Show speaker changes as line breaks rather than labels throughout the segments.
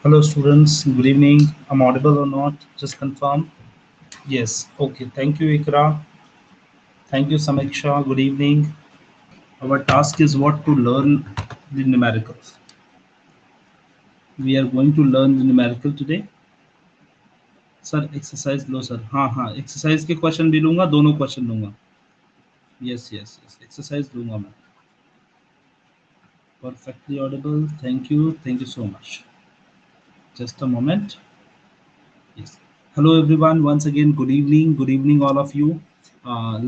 Hello students, good evening. I'm audible or not? Just confirm. Yes. Okay. Thank you, Ikra. Thank you, Samiksha. Good evening. Our task is what to learn the numericals. We are going to learn the numerical today. Sir exercise low sir. हाँ exercise के question भी लूंगा, दोनों question लूंगा. Yes yes yes exercise लूंगा मैं. Perfectly Audible. Thank you so much. Just a moment. Yes. Hello, everyone. Once again, good evening. Good evening, all of you.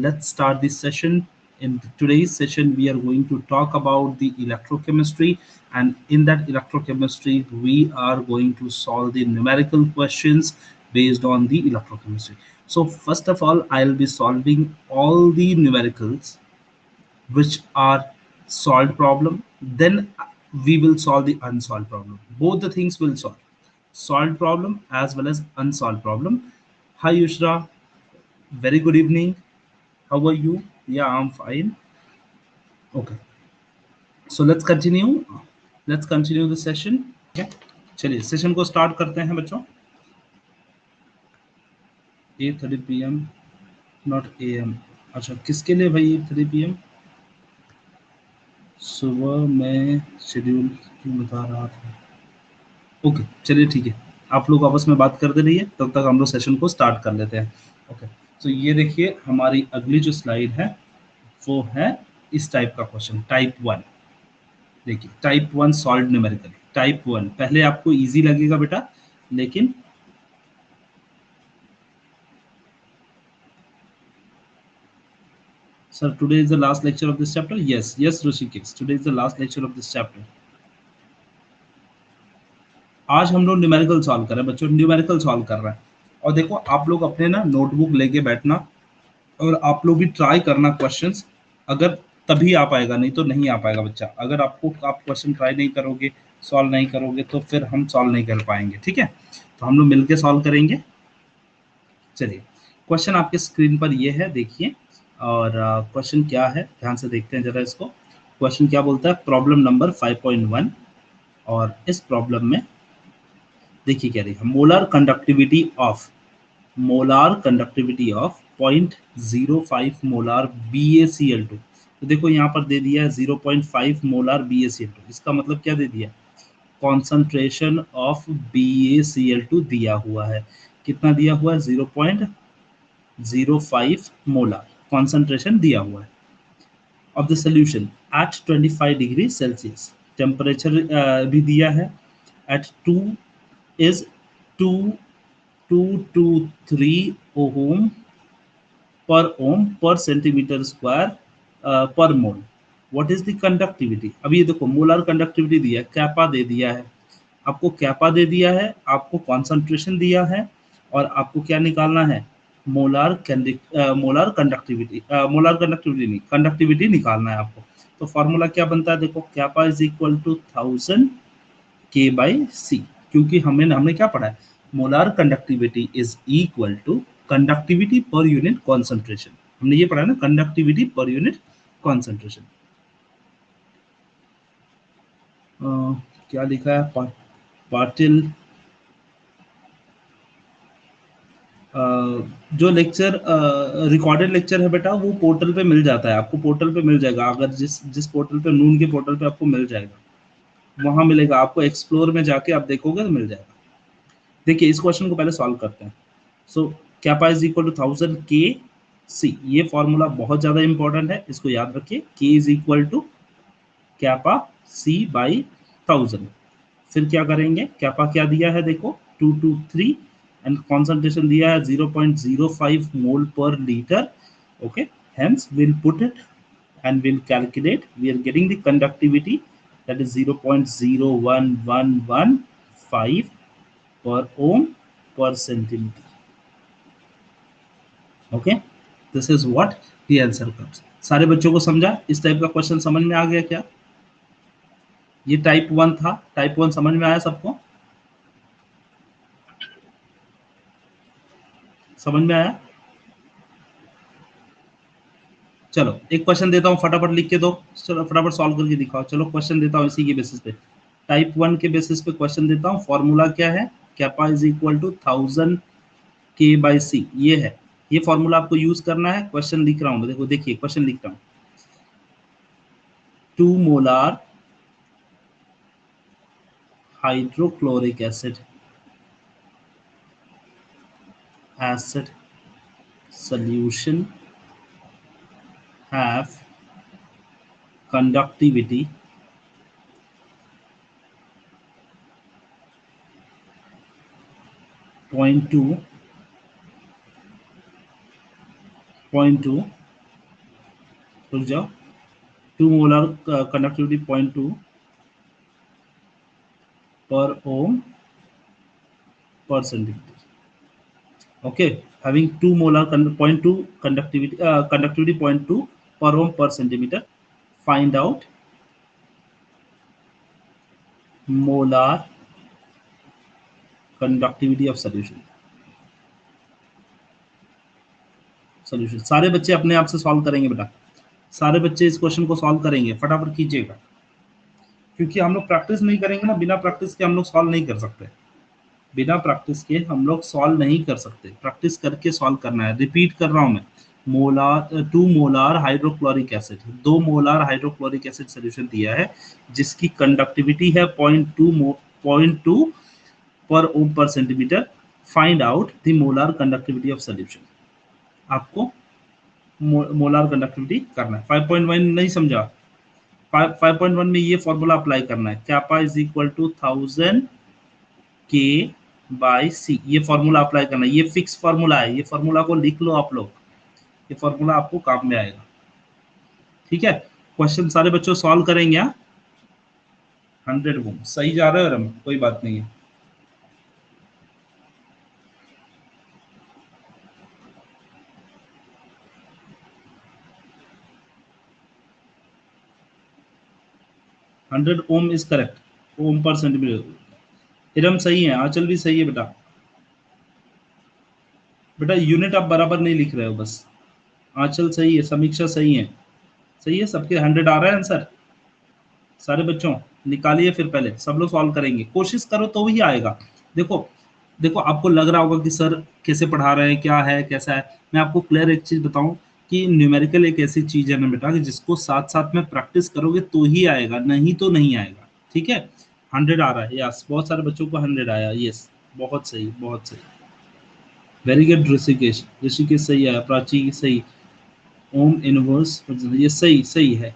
Let's start this session. In today's session, we are going to talk about the electrochemistry. And in that electrochemistry, we are going to solve the numerical questions based on the electrochemistry. So, first of all, I'll be solving all the numericals which are solved problem. Then we will solve the unsolved problem. Both the things will solved problem as well as unsolved problem. Hi Yushra, very good evening. How are you? Yeah, I'm fine. Okay, so let's continue the session. Okay, चलिए session को start करते हैं बच्चों. 8:30 PM, not AM. अच्छा, किसके लिए भाई 8:30 PM? सुबह में शेड्यूल क्यों बता रहा था? ओके, चलिए ठीक है. आप लोग आपस में बात करते रहिए, तब तक हम लोग सेशन को स्टार्ट कर लेते हैं. ओके, तो ये देखिए हमारी अगली जो स्लाइड है वो है इस टाइप का क्वेश्चन, टाइप 1. देखिए टाइप 1 सॉल्व न्यूमेरिकल. टाइप 1 पहले आपको इजी लगेगा बेटा, लेकिन sir today is the last lecture of this chapter. Yes yes Rishikesh, today is the last lecture of this chapter. आज हम लोग न्यूमेरिकल सॉल्व कर रहे हैं बच्चों, न्यूमेरिकल सॉल्व कर रहे हैं. और देखो आप लोग अपने ना नोटबुक लेके बैठना और आप लोग भी ट्राई करना क्वेश्चंस. अगर तभी आ पाएगा, नहीं तो नहीं आ पाएगा बच्चा. अगर आप क्वेश्चन ट्राई नहीं करोगे, सॉल्व नहीं करोगे, तो फिर हम सॉल्व नहीं कर पाएंगे. ठीक है, तो हम लोग मिलके सॉल्व करेंगे. चलिए, क्वेश्चन आपके स्क्रीन पर ये है, देखिए. और क्वेश्चन क्या है ध्यान से देखते हैं जरा इसको. क्वेश्चन क्या बोलता है, प्रॉब्लम नंबर 5.1. और इस प्रॉब्लम में देखिए क्या देखा, molar conductivity of 0.05 molar BaCl2. तो देखो यहाँ पर दे दिया है 0.5 मोलार BaCl2. इसका मतलब क्या दे दिया, कॉन्सेंट्रेशन ऑफ BaCl2 दिया हुआ है. कितना दिया हुआ है, 0.05 मोलार कॉन्सेंट्रेशन दिया हुआ है. Of the solution at 25 degree Celsius. Temperature भी दिया है. एट 2 इज 223 ओम पर सेंटीमीटर स्क्वायर पर mole. What is the conductivity. अब ये देखो मोलर कंडक्टिविटी दिया है, कैपा दे दिया है आपको, कैपा दे दिया है आपको, कॉन्सेंट्रेशन दिया है, और आपको क्या निकालना है, मोलर कंडक्टिविटी नहीं, कंडक्टिविटी निकालना है आपको. तो फॉर्मूला क्या बनता है, देखो kappa is equal to 1000 K/C. क्योंकि हमने क्या पढ़ा है, molar conductivity is equal to conductivity per unit concentration. हमने ये पढ़ा है ना, कंडक्टिविटी पर यूनिट कॉन्सेंट्रेशन. क्या लिखा है, पाटिल. जो लेक्चर रिकॉर्डेड लेक्चर है बेटा, वो पोर्टल पे मिल जाता है आपको, पोर्टल पे मिल जाएगा. अगर जिस पोर्टल पे, नून के पोर्टल पे आपको मिल जाएगा, वहां मिलेगा आपको. एक्सप्लोर में जाके आप देखोगे तो मिल जाएगा. देखिए इस क्वेश्चन को पहले सॉल्व करते हैं. So kappa is equal to 1000 K/C. ये फॉर्मूला बहुत ज्यादा इंपॉर्टेंट है, इसको याद रखिए. K is equal to kappa C/1000. फिर क्या करेंगे, कैपा क्या दिया है देखो, 223, एंड कॉन्सेंट्रेशन दिया है 0.05 मोल पर litre. Okay, hence we'll put it and we'll calculate. We are getting the conductivity, that is 0.01115 per ohm per centimeter. Okay, this is what the answer comes. सारे बच्चों को समझा, इस टाइप का क्वेश्चन समझ में आ गया क्या. ये टाइप 1 था. टाइप 1 समझ में आया सबको, समझ में आया. चलो एक क्वेश्चन देता हूँ, फटाफट लिख के दो. चलो फटाफट सॉल्व करके दिखाओ. चलो क्वेश्चन देता हूँ इसी के बेसिस पे. टाइप 1 के बेसिस पे क्वेश्चन देता हूँ। फॉर्मूला क्या है? कैपा इज इक्वल टू 1000 के बाई सी, ये है। ये फॉर्मूला आपको यूज करना है। क्वेश्चन लिख रहा हूँ, देखो देखिए क्वेश्चन लिख रहा हूँ। 2 molar hydrochloric acid solution have conductivity .2 रुक जाओ, 2 मोलर कंडक्टिविटी 0.2 पर ओम पर centimetre. Okay, having 2 molar 0.2 conductivity 0.2 per ohm per centimeter, find out molar conductivity of solution। सारे बच्चे अपने आप से सॉल्व करेंगे बेटा, सारे बच्चे इस क्वेश्चन को सॉल्व करेंगे, फटाफट कीजिएगा, क्योंकि हम लोग प्रैक्टिस नहीं करेंगे ना, बिना प्रैक्टिस के हम लोग सॉल्व नहीं कर सकते। बिना प्रैक्टिस के हम लोग सॉल्व नहीं कर सकते, प्रैक्टिस करके सॉल्व करना है। रिपीट कर रहा हूं मैं, molar 2 molar hydrochloric acid, 2 molar hydrochloric acid solution दिया है जिसकी कंडक्टिविटी है 0.2 पर ओम पर centimetre. Find out the molar conductivity of solution. आपको मोलार कंडक्टिविटी करना है। 5.1 नहीं समझा? 5.1 में ये फॉर्मूला अप्लाई करना है, कैपा इज इक्वल टू 1000 के बाई सी, ये फॉर्मूला अप्लाई करना है। ये फिक्स फॉर्मूला है, ये फॉर्मूला को लिख लो आप लोग, ये फॉर्मूला आपको काम में आएगा। ठीक है, क्वेश्चन सारे बच्चों सॉल्व करेंगे। 100 ओम सही जा रहे हो रम, कोई बात नहीं है। हंड्रेड ओम इज करेक्ट, ओम पर सेंटीमीटर। इरम सही है, आंचल भी सही है बेटा। बेटा यूनिट आप बराबर नहीं लिख रहे हो बस। आंचल सही है, समीक्षा सही है, सही है, सबके 100 आ रहा है आंसर। सारे बच्चों निकालिए, फिर पहले सब लोग सॉल्व करेंगे, कोशिश करो तो ही आएगा। देखो देखो, आपको लग रहा होगा कि सर कैसे पढ़ा रहे हैं, क्या है कैसा है। मैं आपको क्लियर एक चीज बताऊं कि न्यूमेरिकल एक ऐसी चीज है ना बेटा, कि जिसको साथ साथ में प्रैक्टिस करोगे तो ही आएगा, नहीं तो नहीं आएगा। ठीक है, 100 आ रहा है, यस, बहुत सारे बच्चों को 100 आया, यस, बहुत सही बहुत सही, वेरी गुड। ऋषिकेश, ऋषिकेश सही आया, प्राची सही, ओम इनवर्स, ये सही सही है।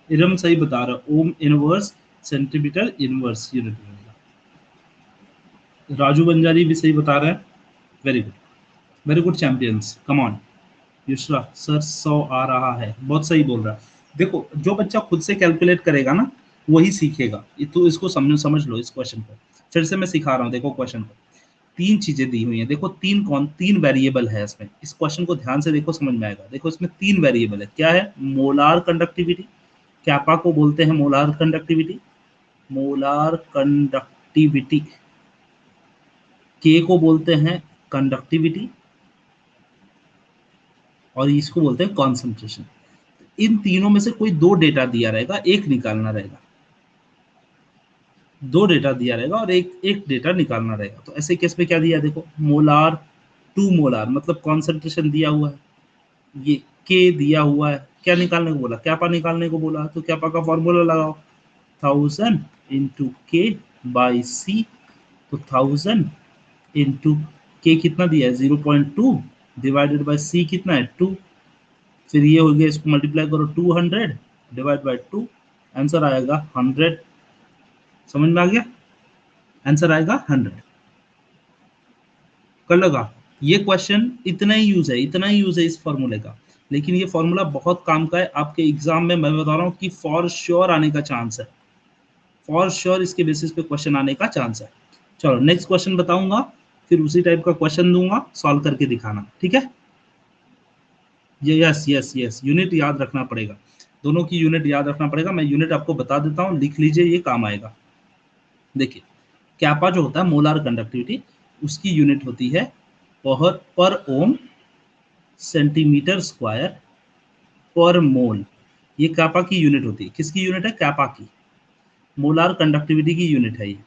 इरम सही बता रहा, ohm inverse centimetre inverse unit बनेगा। राजू बंजारी भी सही बता रहे हैं, very good, very good champions, come on. Yushra sir 100 आ रहा है, बहुत सही बोल रहा है। देखो जो बच्चा खुद से कैलकुलेट करेगा ना वही सीखेगा, तो इसको समझ लो इस क्वेश्चन को। फिर से मैं सिखा रहा हूँ, देखो क्वेश्चन को, तीन चीजें दी हुई हैं, देखो तीन वेरिएबल है इसमें। इस क्वेश्चन को ध्यान से देखो, समझ में आएगा। देखो इसमें तीन वेरिएबल है, क्या है? मोलार कंडक्टिविटी, कैपा को बोलते हैं मोलार कंडक्टिविटी, मोलार कंडक्टिविटी, के को बोलते हैं कंडक्टिविटी, और इसको बोलते हैं कॉन्सेंट्रेशन। इन तीनों में से कोई दो डेटा दिया रहेगा, एक निकालना रहेगा, दो डेटा दिया रहेगा और एक एक डेटा निकालना रहेगा। तो ऐसे केस में क्या दिया है? देखो मोलार 2 मोलार मतलब कॉन्सेंट्रेशन दिया हुआ है, ये के दिया हुआ है, क्या निकालने को बोला? कैपा निकालने को बोला, तो कैपा का फॉर्मूला लगाओ, 1000 इंटू के बाई सी। तो 1000 इंटू के कितना दिया है? 0.2 डिवाइडेड बाई सी कितना है? 2। फिर ये हो गया, इसको मल्टीप्लाई करो, 200 डिवाइड बाई 2, आंसर आएगा 100। समझ में आ गया? आंसर आएगा 100। कर लगा? ये क्वेश्चन इतना ही यूज है, इतना ही यूज है इस फॉर्मूले का, लेकिन ये फॉर्मूला बहुत काम का है आपके एग्जाम में। मैं बता रहा हूँ कि फॉर श्योर आने का चांस है, फॉर श्योर इसके बेसिस पे क्वेश्चन आने का चांस है। चलो नेक्स्ट क्वेश्चन बताऊंगा, फिर उसी टाइप का क्वेश्चन दूंगा, सॉल्व करके दिखाना, ठीक है? ये यस यस यस, यूनिट याद रखना पड़ेगा, दोनों की यूनिट याद रखना पड़ेगा। मैं यूनिट आपको बता देता हूँ, लिख लीजिए, ये काम आएगा। देखिए कैपा जो होता है मोलार कंडक्टिविटी, उसकी यूनिट होती है पर ओम सेंटीमीटर स्क्वायर पर मोल। ये कैपा की यूनिट होती है, किसकी यूनिट है? कैपा की। मोलार कंडक्टिविटी की यूनिट है ये।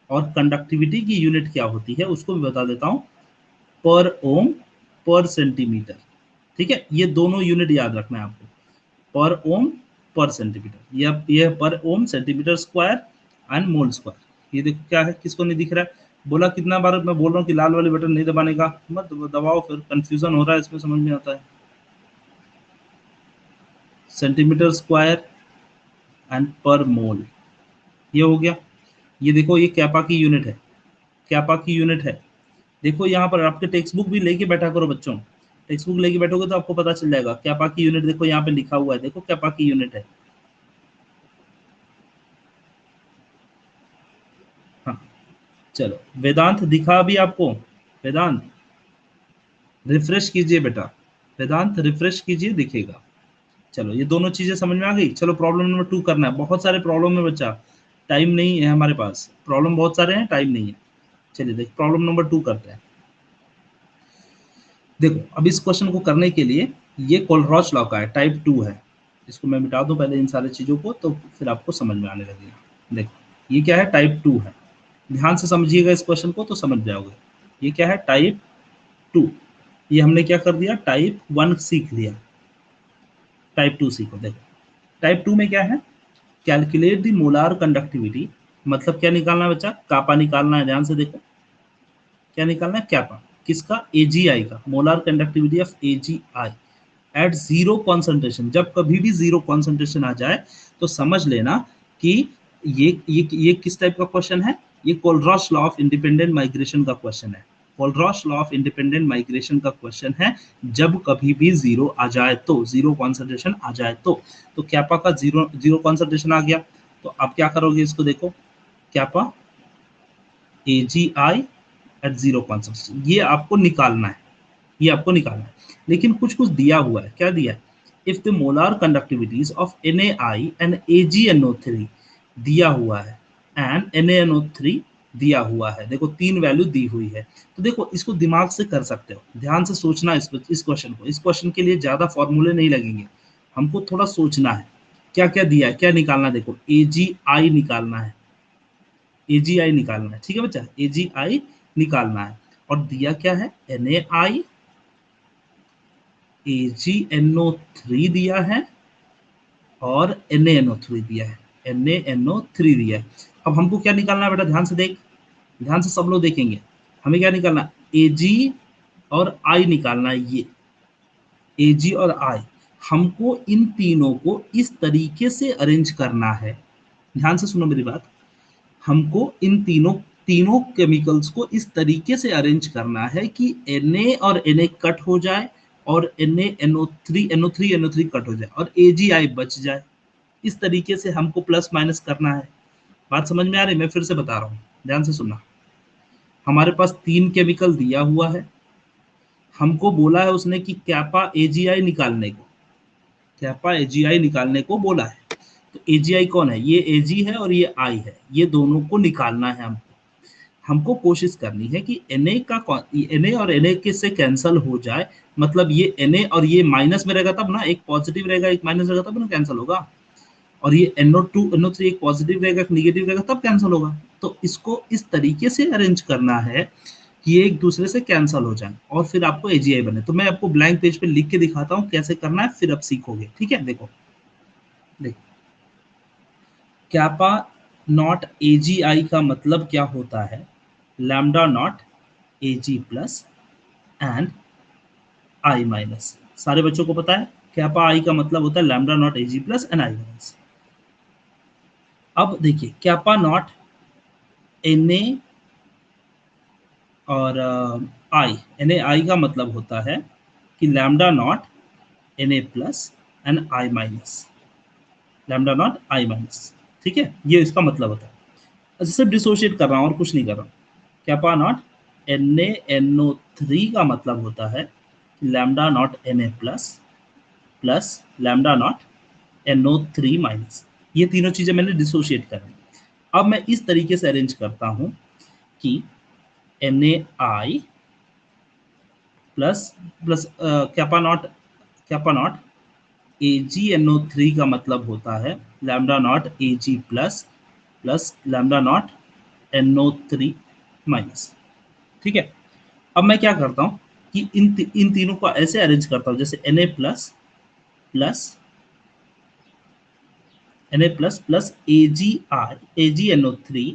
और कंडक्टिविटी की यूनिट क्या होती है उसको भी बता देता हूँ, पर ओम पर सेंटीमीटर। ठीक है, ये दोनों यूनिट याद रखना है आपको, पर ओम पर सेंटीमीटर। ये पर ohm centimetre square and mole square. ये देखो क्या है, किसको नहीं दिख रहा है? बोला कितना बार मैं बोल रहा हूँ कि लाल वाले बटन नहीं दबाने का, मत दबाओ, फिर कंफ्यूजन हो रहा है इसमें, समझ में आता है। सेंटीमीटर स्क्वायर एंड पर मोल, ये हो गया। ये देखो ये कैपा की यूनिट है, कैपा की यूनिट है। देखो यहाँ पर आपके टेक्स्ट बुक भी लेके बैठा करो बच्चों, टेक्स्ट बुक लेके बैठोगे तो आपको पता चल जाएगा कैपा की यूनिट। देखो यहाँ पे लिखा हुआ है, देखो कैपा की यूनिट है। हाँ चलो, वेदांत दिखा अभी आपको? वेदांत रिफ्रेश कीजिए बेटा, वेदांत रिफ्रेश कीजिए, दिखेगा। चलो ये दोनों चीजें समझ में आ गई। चलो प्रॉब्लम नंबर 2 करना है। बहुत सारे प्रॉब्लम है बच्चा, टाइम नहीं है हमारे पास, प्रॉब्लम बहुत सारे हैं, टाइम नहीं है। चलिए देख प्रॉब्लम नंबर 2 करते हैं। देखो अब इस क्वेश्चन को करने के लिए, ये कोलरॉच लॉ का है, टाइप 2 है। इसको मैं मिटा दूं पहले इन सारी चीजों को, तो फिर आपको समझ में आने लगेगा। देखो ये क्या है, टाइप 2 है। ध्यान से समझिएगा इस क्वेश्चन को तो समझ जाओगे। ये क्या है, टाइप 2। ये हमने क्या कर दिया, टाइप 1 सीख लिया, टाइप 2 सीखो। देखो टाइप 2 में क्या है, कैलकुलेट द मोलार कंडक्टिविटी। मतलब क्या निकालना है बच्चा, कापा निकालना है। ध्यान से देखो क्या निकालना है, कैपा किसका, एजीआई का, molar conductivity of AGI at zero concentration. जब कभी भी जीरो कॉन्सेंट्रेशन आ जाए तो समझ लेना कि ये किस टाइप का क्वेश्चन है, ये कोलरॉच लॉ ऑफ इंडिपेंडेंट माइग्रेशन का क्वेश्चन है। कोलरॉच लॉ ऑफ इंडिपेंडेंट माइग्रेशन का क्वेश्चन है। जब कभी भी जीरो आ जाए तो, जीरो कॉन्सेंट्रेशन आ जाए तो कैपा का जीरो जीरो कॉन्सेंट्रेशन आ गया, तो आप क्या करोगे इसको, देखो kappa AGI at zero concentration, ये आपको निकालना है, ये आपको निकालना है। लेकिन कुछ कुछ दिया हुआ है, क्या दिया है, if the molar conductivities of NaI and AgNO3 दिया हुआ है, एंड NaNO3 दिया हुआ है। देखो तीन वैल्यू दी हुई है, तो देखो इसको दिमाग से कर सकते हो, ध्यान से सोचना इस क्वेश्चन को। इस क्वेश्चन के लिए ज्यादा फॉर्मूले नहीं लगेंगे, हमको थोड़ा सोचना है क्या क्या दिया है, क्या निकालना है। देखो AgI निकालना है, AgI निकालना है, ठीक है बच्चा, AgI निकालना है। और दिया क्या है, NaI, AgNO3 दिया है और NaNO3 दिया है, NaNO3 दिया है। अब हमको क्या निकालना है बेटा, ध्यान से देख, ध्यान से सब लोग देखेंगे। हमें क्या निकालना है, Ag और I निकालना है। ये Ag और I, हमको इन तीनों को इस तरीके से अरेंज करना है। ध्यान से सुनो मेरी बात, हमको इन तीनों तीनों केमिकल्स को इस तरीके से अरेंज करना है कि Na और Na कट हो जाए, और NaNO3 कट हो जाए, और AgI बच जाए। इस तरीके से हमको प्लस माइनस करना है। बात समझ में आ रही है? मैं फिर से बता रहा हूँ, ध्यान से सुनना। हमारे पास तीन केमिकल दिया हुआ है, हमको बोला है उसने कि कैपा AgI निकालने को, कैपा AgI निकालने को बोला है। तो AgI कौन है, ये Ag है और ये I है, ये दोनों को निकालना है हमको। हमको कोशिश करनी है कि Na का Na और Na के से कैंसल हो जाए, मतलब ये Na और ये माइनस में रहेगा तब ना, एक पॉजिटिव रहेगा एक माइनस रहेगा तब ना कैंसिल होगा। और ये NO2 NO3 एक पॉजिटिव रहेगा एक निगेटिव रहेगा तब कैंसिल होगा। तो इसको इस तरीके से अरेंज करना है कि ये एक दूसरे से कैंसिल हो जाए और फिर आपको AgI बने। तो मैं आपको ब्लैंक पेज पे लिख के दिखाता हूँ कैसे करना है, फिर आप सीखोगे। ठीक है, देखो देखो कैपा नॉट AgI का मतलब क्या होता है, lambda naught Ag plus and I minus. सारे बच्चों को पता है कैपा I का मतलब होता है lambda naught Ag plus and I minus. अब देखिए कैपा नॉट Na और NaI का मतलब होता है कि lambda not Na plus and I minus, lambda naught I minus. ठीक है, ये इसका मतलब होता है। सिर्फ डिसोशिएट कर रहा हूँ और कुछ नहीं कर रहा हूँ। कैपा नॉट NaNO3 का मतलब होता है lambda naught Na plus plus lambda not NO3 minus. ये तीनों चीजें मैंने डिसोशिएट कर दी। अब मैं इस तरीके से अरेंज करता हूं कि NaI plus plus kappa not AgNO3 का मतलब होता है lambda naught Ag plus plus lambda not NO3 minus. ठीक है, अब मैं क्या करता हूँ कि इन तीनों को ऐसे अरेंज करता हूँ, जैसे Na plus plus Na plus plus AgNO3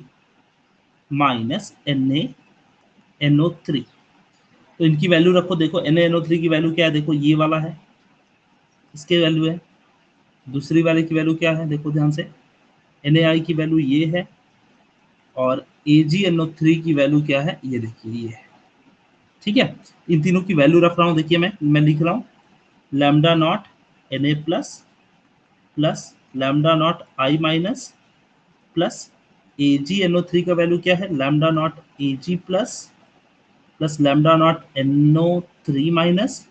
minus NaNO3। तो इनकी वैल्यू रखो, देखो NaNO3 की वैल्यू क्या है, देखो ये वाला है, इसके वैल्यू है। दूसरी वाले की वैल्यू क्या है, देखो ध्यान से, Na की वैल्यू ये है, और AgNO3 की वैल्यू क्या है, ये देखिए ये है। ठीक है, इन तीनों की वैल्यू रख रहा हूँ, देखिए मैं लिख रहा हूँ lambda naught Na plus plus lambda naught I minus plus AgNO3 का वैल्यू क्या है, lambda naught Ag plus plus lambda not NO3 minus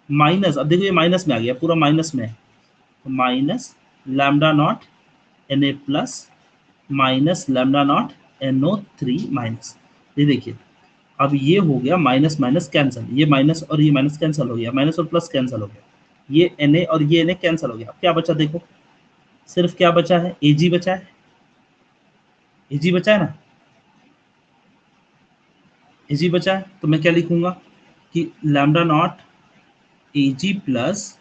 minus, अब देखो ये माइनस में आ गया, पूरा माइनस में है, तो minus lambda naught Na plus minus lambda naught NO3 minus. ये देखिए अब ये हो गया माइनस माइनस कैंसिल, ये माइनस और ये माइनस कैंसिल हो गया, माइनस और प्लस कैंसिल हो गया, ये Na और ये Na कैंसिल हो गया। अब क्या बचा, देखो सिर्फ क्या बचा है, Ag बचा है, Ag बचा है ना, Ag बचा है। तो मैं क्या लिखूंगा कि lambda naught Ag plus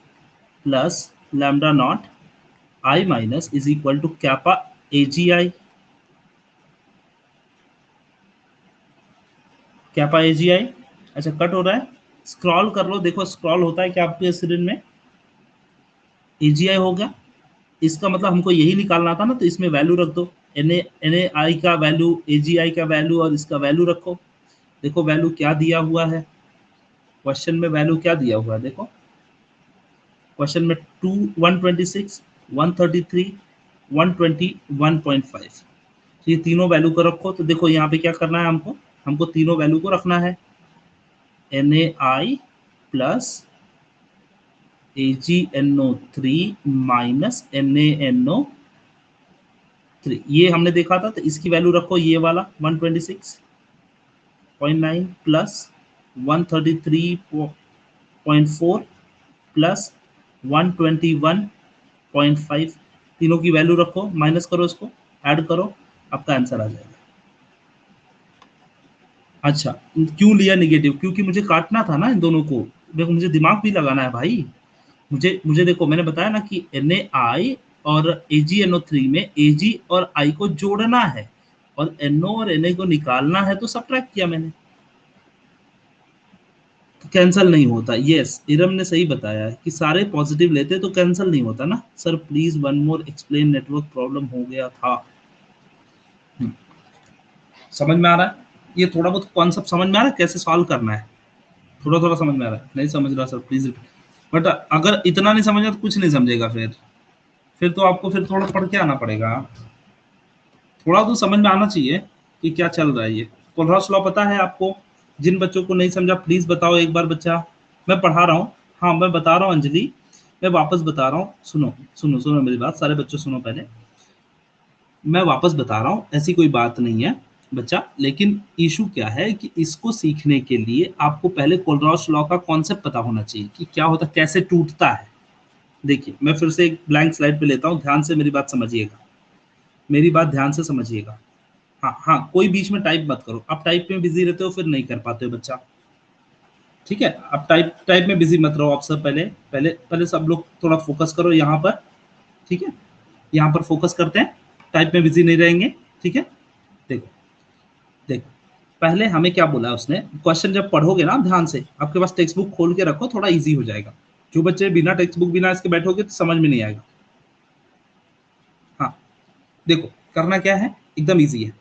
plus lambda naught I minus is equal to kappa AgI, kappa AgI। अच्छा कट हो रहा है, स्क्रॉल कर लो, देखो स्क्रॉल होता है क्या आपके स्क्रीन में, AgI हो गया। इसका मतलब हमको यही निकालना था ना, तो इसमें वैल्यू रख दो, NaI का वैल्यू, AgI का वैल्यू और इसका वैल्यू रखो। देखो वैल्यू क्या दिया हुआ है, क्वेश्चन में वैल्यू क्या दिया हुआ है, देखो क्वेश्चन में 126 133 121.5, ये तीनों वैल्यू को रखो। तो देखो यहाँ पे क्या करना है, हमको हमको तीनों वैल्यू को रखना है, NaI plus AgNO3 minus NaNO3, ये हमने देखा था, तो इसकी वैल्यू रखो, ये वाला 126.9 प्लस 133.4 प्लस 121.5, तीनों की वैल्यू रखो, माइनस करो, इसको ऐड करो, आपका आंसर आ जाएगा। अच्छा क्यों लिया निगेटिव, क्योंकि मुझे काटना था ना इन दोनों को, देखो मुझे दिमाग भी लगाना है भाई, मुझे मुझे देखो मैंने बताया ना कि NaI और AgNO3 में Ag और I को जोड़ना है, और NO और Na को निकालना है, तो सब्ट्रैक्ट किया मैंने, तो कैंसिल नहीं होता। यस इरम ने सही बताया है कि सारे पॉजिटिव लेते तो कैंसिल नहीं होता ना। Sir please one more explain, network problem हो गया था। समझ में आ रहा है, ये थोड़ा बहुत कॉन्सेप्ट समझ में आ रहा है, कैसे सॉल्व करना है, थोड़ा थोड़ा समझ में आ रहा है, नहीं समझ रहा सर प्लीज। बट अगर इतना नहीं समझा तो कुछ नहीं समझेगा, फिर तो आपको फिर थोड़ा पढ़ के आना पड़ेगा, थोड़ा तो समझ में आना चाहिए कि क्या चल रहा है। ये कोलहॉस लॉ पता है आपको, जिन बच्चों को नहीं समझा प्लीज बताओ एक बार, बच्चा मैं पढ़ा रहा हूँ, हाँ मैं बता रहा हूँ अंजलि, मैं वापस बता रहा हूँ, सुनो सुनो सुनो मेरी बात, सारे बच्चों सुनो पहले, मैं वापस बता रहा हूँ, ऐसी कोई बात नहीं है बच्चा, लेकिन इशू क्या है कि इसको सीखने के लिए आपको पहले कोलरॉस लॉ का कॉन्सेप्ट पता होना चाहिए कि क्या होता है, कैसे टूटता है। देखिए मैं फिर से एक ब्लैंक स्लाइड पे लेता हूँ, ध्यान से मेरी बात समझिएगा, मेरी बात ध्यान से समझिएगा। हाँ हाँ, कोई बीच में टाइप मत करो, आप टाइप में बिजी रहते हो फिर नहीं कर पाते हो बच्चा, ठीक है, आप टाइप टाइप में बिजी मत रहो, आप सब पहले पहले पहले सब लोग थोड़ा फोकस करो यहाँ पर, ठीक है, यहाँ पर फोकस करते हैं, टाइप में बिजी नहीं रहेंगे, ठीक है। देखो देखो पहले हमें क्या बोला उसने, क्वेश्चन जब पढ़ोगे ना ध्यान से, आपके पास टेक्स्ट बुक खोल के रखो, थोड़ा इजी हो जाएगा, जो बच्चे बिना टेक्स्ट बुक बिना इसके बैठोगे तो समझ में नहीं आएगा। हाँ देखो करना क्या है, एकदम इजी है।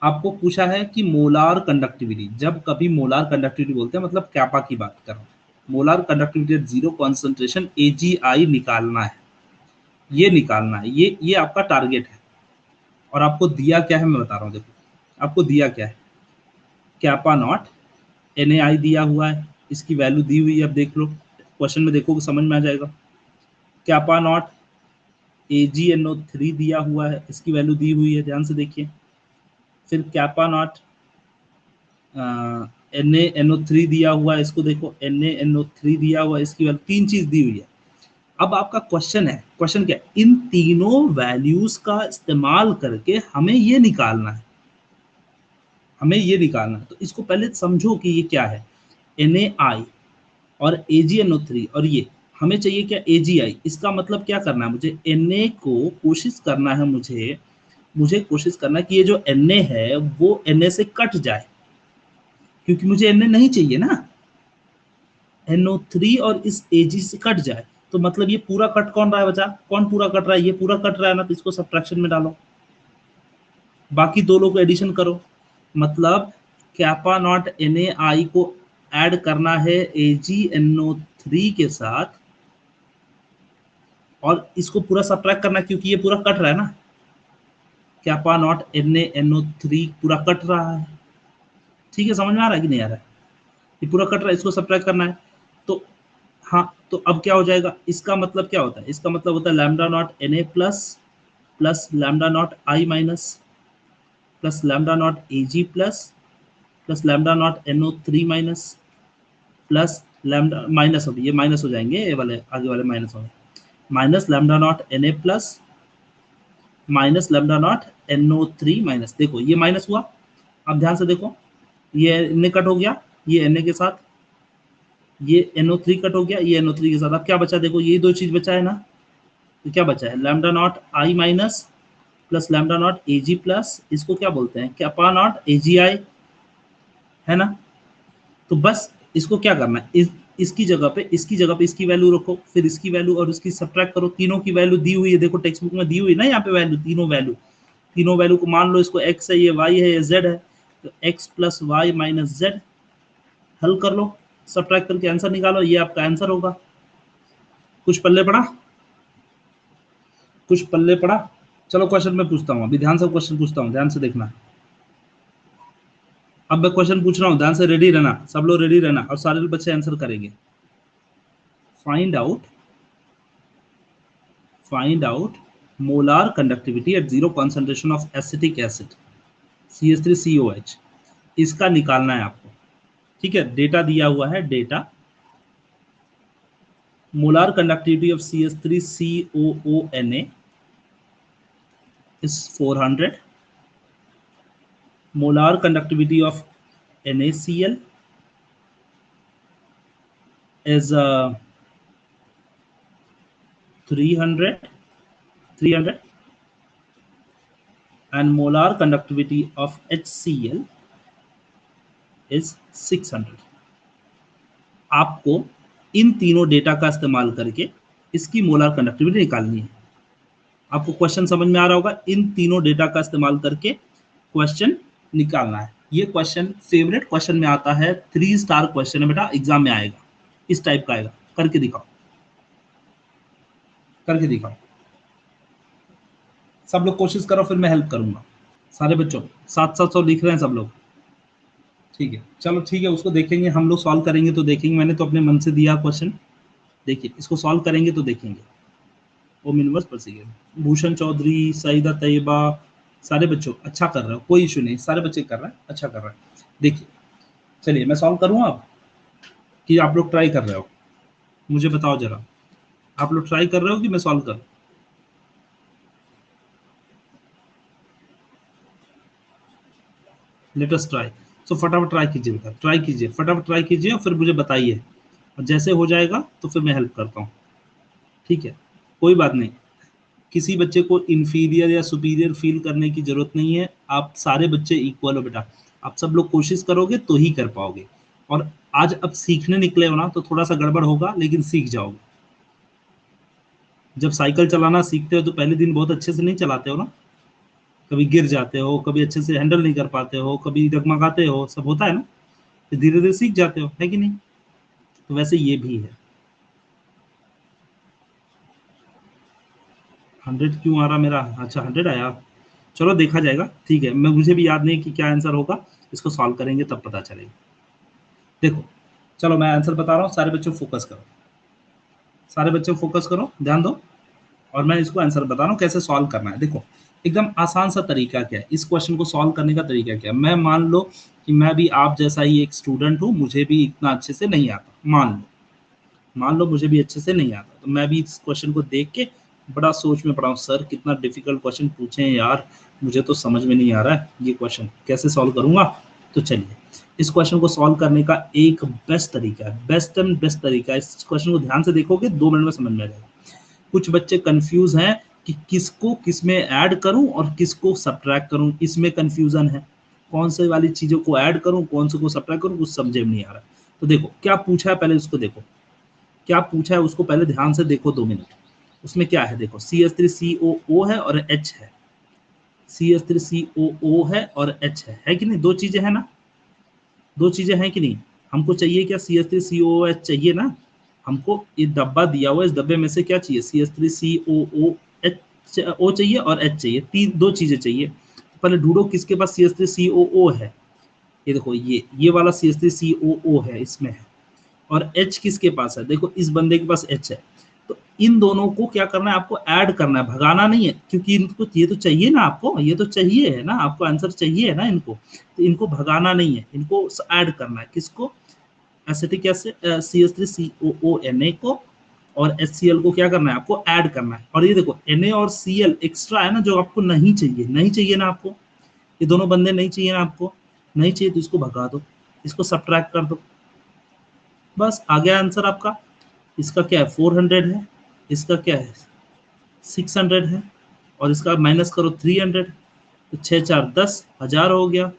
आपको पूछा है कि मोलार कंडक्टिविटी, जब कभी मोलार कंडक्टिविटी बोलते हैं मतलब कैपा की बात कर रहा हूँ, molar conductivity at zero concentration AgI निकालना है, ये निकालना है, ये आपका टारगेट है। और आपको दिया क्या है मैं बता रहा हूँ, देखो आपको दिया क्या है, कैपा नॉट NaI दिया हुआ है, इसकी वैल्यू दी हुई है, अब देख लो क्वेश्चन में देखोगे समझ में आ जाएगा। कैपा नॉट AgNO3 दिया हुआ है, इसकी वैल्यू दी हुई है, ध्यान से देखिए। फिर कैपा नॉट NaNO3 दिया हुआ है, इसको देखो NaNO3 दिया हुआ है, इसकी वैल्यू, तीन चीज दी हुई है। अब आपका क्वेश्चन है, क्वेश्चन क्या है, इन तीनों वैल्यूज का इस्तेमाल करके हमें ये निकालना है, हमें ये निकालना है। तो इसको पहले समझो कि ये क्या है, NaI और AgNO3 और ये हमें चाहिए क्या, AgI। इसका मतलब क्या करना है, मुझे Na को कोशिश करना है, मुझे कोशिश करना है कि ये जो Na है वो Na से कट जाए, क्योंकि मुझे Na नहीं चाहिए ना, NO3 और इस Ag से कट जाए। तो मतलब ये पूरा कट कौन रहा है बचा, कौन पूरा कट रहा है, ये पूरा कट रहा है ना, तो इसको सब्ट्रैक्शन में डालो, बाकी दो लोग को एडिशन करो। मतलब कैपा नॉट NaI को ऐड करना है AgNO3 के साथ और इसको पूरा सब्ट्रैक्ट करना है, क्योंकि ये पूरा कट रहा है ना, कैपा नॉट NaNO3 पूरा कट रहा है। ठीक है, समझ में आ रहा है कि नहीं आ रहा है, ये पूरा कट रहा है, इसको सब्ट्रैक्ट करना है। तो हाँ, तो अब क्या हो जाएगा, इसका मतलब क्या होता है, इसका मतलब होता है lambda naught Na plus plus lambda naught I minus plus lambda naught Ag plus plus lambda not NO3 minus plus lambda minus, हो ये माइनस हो जाएंगे, ये वाले आगे वाले माइनस होंगे, minus lambda naught Na plus minus lambda naught NO3 minus. देखो ये माइनस हुआ, अब ध्यान से देखो, ये Na कट हो गया, ये Na के साथ, ये NO3 कट हो गया, ये NO3 के साथ। अब क्या बचा, देखो ये दो चीज बचा है ना, तो क्या बचा है, lambda naught I minus plus lambda naught Ag plus, इसको क्या बोलते हैं, कैपा नॉट AgI, है ना। तो बस इसको क्या करना है, इसकी जगह पे इसकी वैल्यू रखो, फिर इसकी वैल्यू और इसकी सब्ट्रैक्ट करो, तीनों की वैल्यू दी हुई है, देखो टेक्स्ट बुक में दी हुई है ना, यहाँ पे वैल्यू, तीनों वैल्यू को मान लो, इसको x है, ये y है, ये z है, तो x plus y minus z, हल कर लो, सब्ट्रैक्ट करके आंसर निकालो, ये आपका आंसर होगा। कुछ पल्ले पड़ा, कुछ पल्ले पड़ा। चलो क्वेश्चन मैं पूछता हूँ, अभी ध्यान से क्वेश्चन पूछता हूँ, ध्यान से देखना। अब मैं क्वेश्चन पूछ रहा हूँ, ध्यान से रेडी रहना, सब लोग रेडी रहना और सारे बच्चे आंसर करेंगे। Find out molar conductivity at zero concentration of acetic acid CH3COH, इसका निकालना है आपको। ठीक है, डेटा दिया हुआ है, data molar conductivity of CH3COONA is 400, molar conductivity of NaCl is 300, and molar conductivity of HCl is 600। आपको इन तीनों डेटा का इस्तेमाल करके इसकी मोलार कंडक्टिविटी निकालनी है। आपको क्वेश्चन समझ में आ रहा होगा, इन तीनों डेटा का इस्तेमाल करके क्वेश्चन निकालना है। ये क्वेश्चन फेवरेट क्वेश्चन में आता है, 3 स्टार क्वेश्चन है बेटा, एग्जाम में आएगा, इस टाइप का आएगा। करके दिखाओ, करके दिखाओ, सब लोग कोशिश करो, फिर मैं हेल्प करूंगा। सारे बच्चों 700 लिख रहे हैं सब लोग, ठीक है, चलो ठीक है, उसको देखेंगे हम लोग, सॉल्व करेंगे तो देखेंगे। मैंने तो अपने मन से दिया क्वेश्चन, देखिए इसको सॉल्व करेंगे तो देखेंगे। ओम यूनिवर्स पर सीखे भूषण चौधरी, सईदा तैयबा, सारे बच्चों अच्छा कर रहे हो, कोई इशू नहीं, सारे बच्चे कर रहे हैं, अच्छा कर रहे हैं। देखिए चलिए मैं सॉल्व करूँ अब, कि आप लोग ट्राई कर रहे हो, मुझे बताओ जरा, आप लोग ट्राई कर रहे हो कि मैं सॉल्व करूँ। Let us try. सो फटाफट ट्राई कीजिए बेटा, ट्राई कीजिए, फटाफट ट्राई कीजिए और फिर मुझे बताइए, और जैसे हो जाएगा तो फिर मैं हेल्प करता हूँ। ठीक है, कोई बात नहीं, किसी बच्चे को इंफीरियर या सुपीरियर फील करने की जरूरत नहीं है, आप सारे बच्चे इक्वल हो बेटा। आप सब लोग कोशिश करोगे तो ही कर पाओगे, और आज अब सीखने निकले हो ना, तो थोड़ा सा गड़बड़ होगा लेकिन सीख जाओगे। जब साइकिल चलाना सीखते हो तो पहले दिन बहुत अच्छे से नहीं चलाते हो ना, कभी गिर जाते हो, कभी अच्छे से हैंडल नहीं कर पाते हो, कभी डगमगाते हो, सब होता है ना, तो धीरे धीरे सीख जाते हो, है कि नहीं। तो वैसे ये भी है। 100 क्यों आ रहा मेरा, अच्छा 100 आया, चलो देखा जाएगा, ठीक है। मैं मुझे भी याद नहीं कि क्या आंसर होगा, इसको सॉल्व करेंगे तब पता चलेगा। देखो चलो मैं आंसर बता रहा हूँ, सारे बच्चों फोकस करो, सारे बच्चों फोकस करो, ध्यान दो, और मैं इसको आंसर बता रहा हूँ कैसे सॉल्व करना है। देखो एकदम आसान सा तरीका क्या है, इस क्वेश्चन को सॉल्व करने का तरीका क्या है। मैं मान लो कि मैं भी आप जैसा ही एक स्टूडेंट हूँ, मुझे भी इतना अच्छे से नहीं आता, मान लो, मान लो मुझे भी अच्छे से नहीं आता, तो मैं भी इस क्वेश्चन को देख के बड़ा सोच में पड़ा हूँ, सर कितना डिफिकल्ट क्वेश्चन पूछे हैं यार, मुझे तो समझ में नहीं आ रहा है ये क्वेश्चन कैसे सॉल्व करूंगा। तो चलिए इस क्वेश्चन को सॉल्व करने का एक बेस्ट तरीका है, बेस्ट एंड बेस्ट तरीका है। इस क्वेश्चन को ध्यान से देखोगे 2 मिनट में समझ में आ जाएगा। कुछ बच्चे कंफ्यूज हैं कि किसको किसमें ऐड करूं और किसको सब्ट्रैक्ट करूं, इसमें कंफ्यूजन है, कौन से वाली चीजों को ऐड करूं कौन से को सब्ट्रैक्ट करूं, कुछ समझे में नहीं आ रहा। तो देखो क्या पूछा है, पहले उसको देखो क्या पूछा है, उसको पहले ध्यान से देखो 2 मिनट। उसमें क्या है देखो, CH3COO है और H है, CH3COO है और H है कि नहीं, दो चीजें हैं ना, दो चीजें हैं कि नहीं। हमको चाहिए क्या, CH3COOH चाहिए ना, हमको ये डब्बा दिया हुआ है, इस डब्बे में से क्या चाहिए, CH3COOH O चाहिए और H चाहिए, तीन दो चीजें चाहिए। तो पहले ढूंढो किसके पास CH3COO है, ये देखो ये वाला CH3COO है, इसमें है। और H किसके पास है, देखो इस बंदे के पास H है। तो इन दोनों को क्या करना है, आपको ऐड करना है, भगाना नहीं है, क्योंकि इनको ये तो चाहिए ना, आपको ये तो चाहिए है ना, आपको आंसर चाहिए है ना इनको, तो इनको भगाना नहीं है, इनको ऐड करना है। किसको, एसिटिक एसिड CH3COONA को, और HCl को क्या करना है, आपको ऐड करना है। और ये देखो Na और Cl एक्स्ट्रा है ना, जो आपको नहीं चाहिए, नहीं चाहिए ना आपको, ये दोनों बंदे नहीं चाहिए ना आपको, नहीं चाहिए तो इसको भगा दो, इसको सब्ट्रैक्ट कर दो, बस आ गया आंसर आपका। इसका क्या है 400 है, इसका क्या है 600 है, और इसका माइनस करो 300, तो 6 4 10 1000 हो गया,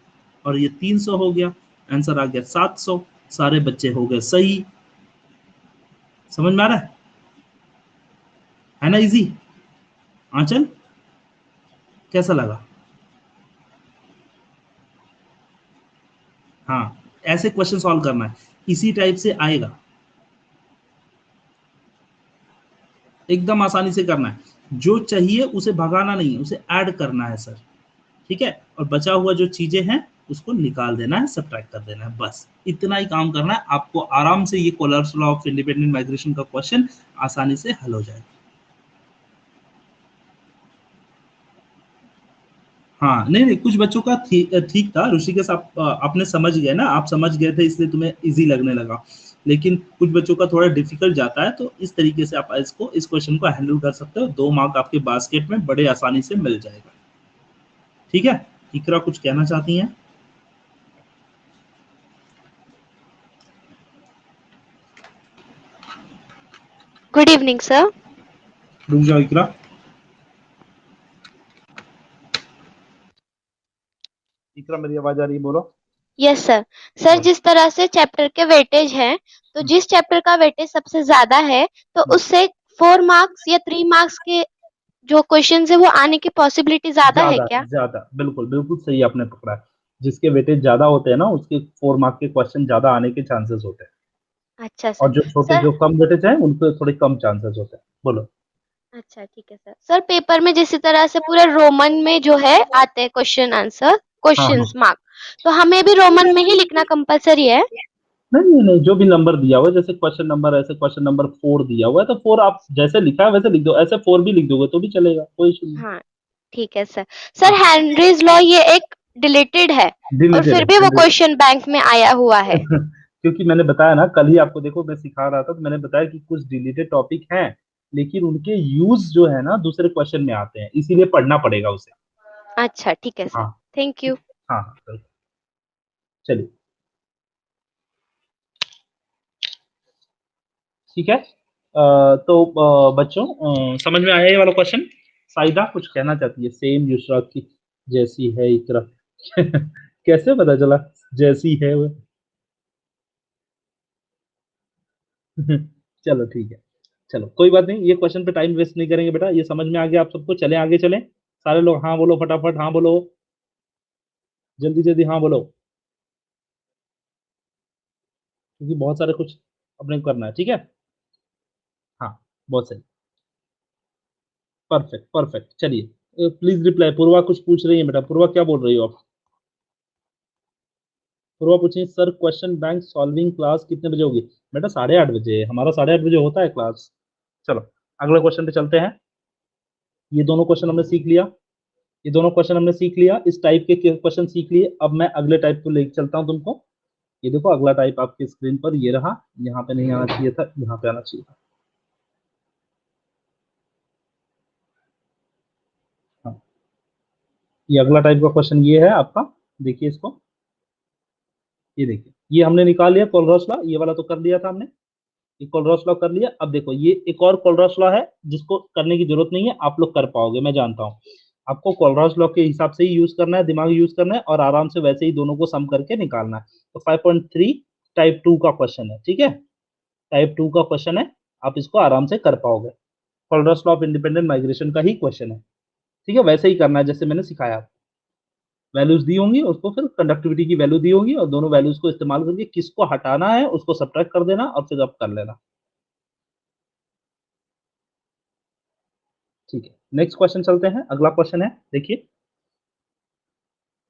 और ये 300 हो गया, आंसर आ गया 700। सारे बच्चे हो गए सही। समझ में आ रहा है ना, इजी। आंचल कैसा लगा। हाँ, ऐसे क्वेश्चन सॉल्व करना है, इसी टाइप से आएगा, एकदम आसानी से करना है। जो चाहिए उसे भगाना नहीं है, उसे ऐड करना है सर, ठीक है। और बचा हुआ जो चीजें हैं उसको निकाल देना है, सब्ट्रैक्ट कर देना है, बस इतना ही काम करना है आपको। आराम से ये कोलर्स लॉ ऑफ इंडिपेंडेंट माइग्रेशन का क्वेश्चन आसानी से हल हो जाएगा। हाँ नहीं नहीं, कुछ बच्चों का ठीक था ऋषिकेश, आप आपने समझ गए ना, आप समझ गए थे इसलिए तुम्हें इजी लगने लगा। लेकिन कुछ बच्चों का थोड़ा डिफिकल्ट जाता है, तो इस तरीके से आप इसको इस क्वेश्चन को हैंडल कर सकते हो, 2 मार्क आपके बास्केट में बड़े आसानी से मिल जाएगा। ठीक है, इकरा कुछ कहना चाहती हैं।
Good evening sir.
रुक जाओ इकरा, इकरा मेरी आवाज आ रही है, बोलो।
Yes sir. सर
बोलो।
जिस तरह से चैप्टर के वेटेज हैं, तो
हम्म,
जिस चैप्टर का वेटेज सबसे ज्यादा है, तो
हम्म।
उससे 4 मार्क्स या 3 मार्क्स के जो क्वेश्चन है वो आने की पॉसिबिलिटी ज्यादा है
ज्यादा
क्या?
ज्यादा, बिल्कुल बिल्कुल सही आपने पकड़ा है। जिसके वेटेज ज्यादा होते हैं ना, उसके 4 मार्क के क्वेश्चन ज्यादा आने के चांसेस होते हैं,
अच्छा सर।
और जो छोटे
सर
जो कम वेटेज हैं उनके थोड़े कम चांसेस होते हैं। बोलो।
अच्छा ठीक है सर। सर पेपर में जिस तरह से पूरे रोमन में जो है आते हैं क्वेश्चन आंसर,
हाँ
क्वेश्चंस
हाँ,
मार्क, तो हमें भी रोमन में ही लिखना कंपलसरी है?
नहीं नहीं नहीं, जो भी नंबर दिया हुआ है, जैसे क्वेश्चन नंबर, ऐसे क्वेश्चन नंबर 4 दिया हुआ है, तो 4 आप जैसे लिखा है वैसे लिख दो, ऐसे 4 भी लिख दोगे तो भी चलेगा, कोई इशू नहीं।
हाँ ठीक है सर। सर
हाँ,
हेनरीज लॉ ये एक डिलीटेड है, और
डिलीटेड
फिर भी वो
है।
क्वेश्चन बैंक में आया हुआ है।
क्योंकि मैंने बताया ना, कल ही आपको देखो मैं सिखा रहा था, तो मैंने बताया कि कुछ डिलीटेड टॉपिक हैं, लेकिन उनके यूज जो है ना दूसरे क्वेश्चन में आते हैं, इसीलिए पढ़ना पड़ेगा उसे।
अच्छा ठीक है सर।
हाँ,
थैंक
ठीक
यू।
है। हाँ हाँ, बिल्कुल। चलिए, ठीक है। तो बच्चों, समझ में आया ये वाला क्वेश्चन। साइदा कुछ कहना चाहती है, सेम युशरा की जैसी है इकरा। कैसे पता चला जैसी है वो। चलो ठीक है, चलो कोई बात नहीं, ये क्वेश्चन पे टाइम वेस्ट नहीं करेंगे बेटा, ये समझ में आ गया आप सबको। चले आगे चलें, सारे लोग हाँ बोलो फटाफट, हाँ बोलो, जल्दी जल्दी हाँ बोलो, क्योंकि बहुत सारे कुछ अपने को करना है, ठीक है। हाँ, बहुत सही, परफेक्ट परफेक्ट। चलिए प्लीज रिप्लाई। पूर्वा कुछ पूछ रही है बेटा, पूर्वा क्या बोल रही हो आप। पूर्वा पूछिए, sir question bank solving class कितने बजे होगी। बेटा 8:30 बजे, हमारा 8:30 बजे होता है क्लास। चलो अगले क्वेश्चन पे चलते हैं। ये दोनों क्वेश्चन हमने सीख लिया, ये दोनों क्वेश्चन हमने सीख लिया, इस टाइप के क्वेश्चन सीख लिए। अब मैं अगले टाइप को लेके चलता हूँ तुमको। ये देखो अगला टाइप आपकी स्क्रीन पर ये रहा, यहाँ पे नहीं आना चाहिए था, यहाँ पे आना चाहिए था। हाँ, ये अगला टाइप का क्वेश्चन ये है आपका, देखिए इसको, ये देखिए ये हमने निकाल लिया कोलरॉस लॉ, ये वाला तो कर लिया था हमने, ये कोलरॉस लॉ कर लिया। अब देखो ये एक और कोलरॉस लॉ है जिसको करने की जरूरत नहीं है, आप लोग कर पाओगे, मैं जानता हूँ। आपको कोलरॉस लॉ के हिसाब से ही यूज करना है, दिमाग यूज करना है और आराम से वैसे ही दोनों को सम करके निकालना है। तो 5.3 टाइप 2 का क्वेश्चन है, ठीक है, टाइप 2 का क्वेश्चन है, आप इसको आराम से कर पाओगे। कोलरॉस लॉ ऑफ इंडिपेंडेंट माइग्रेशन का ही क्वेश्चन है, ठीक है, वैसे ही करना है जैसे मैंने सिखाया। वैल्यूज दी होंगी, उसको फिर कंडक्टिविटी की वैल्यू दी होगी और दोनों वैल्यूज को इस्तेमाल करके किसको हटाना है उसको सब्ट्रैक्ट कर देना और फिर आप कर लेना। ठीक है, नेक्स्ट क्वेश्चन चलते हैं। अगला क्वेश्चन है, देखिए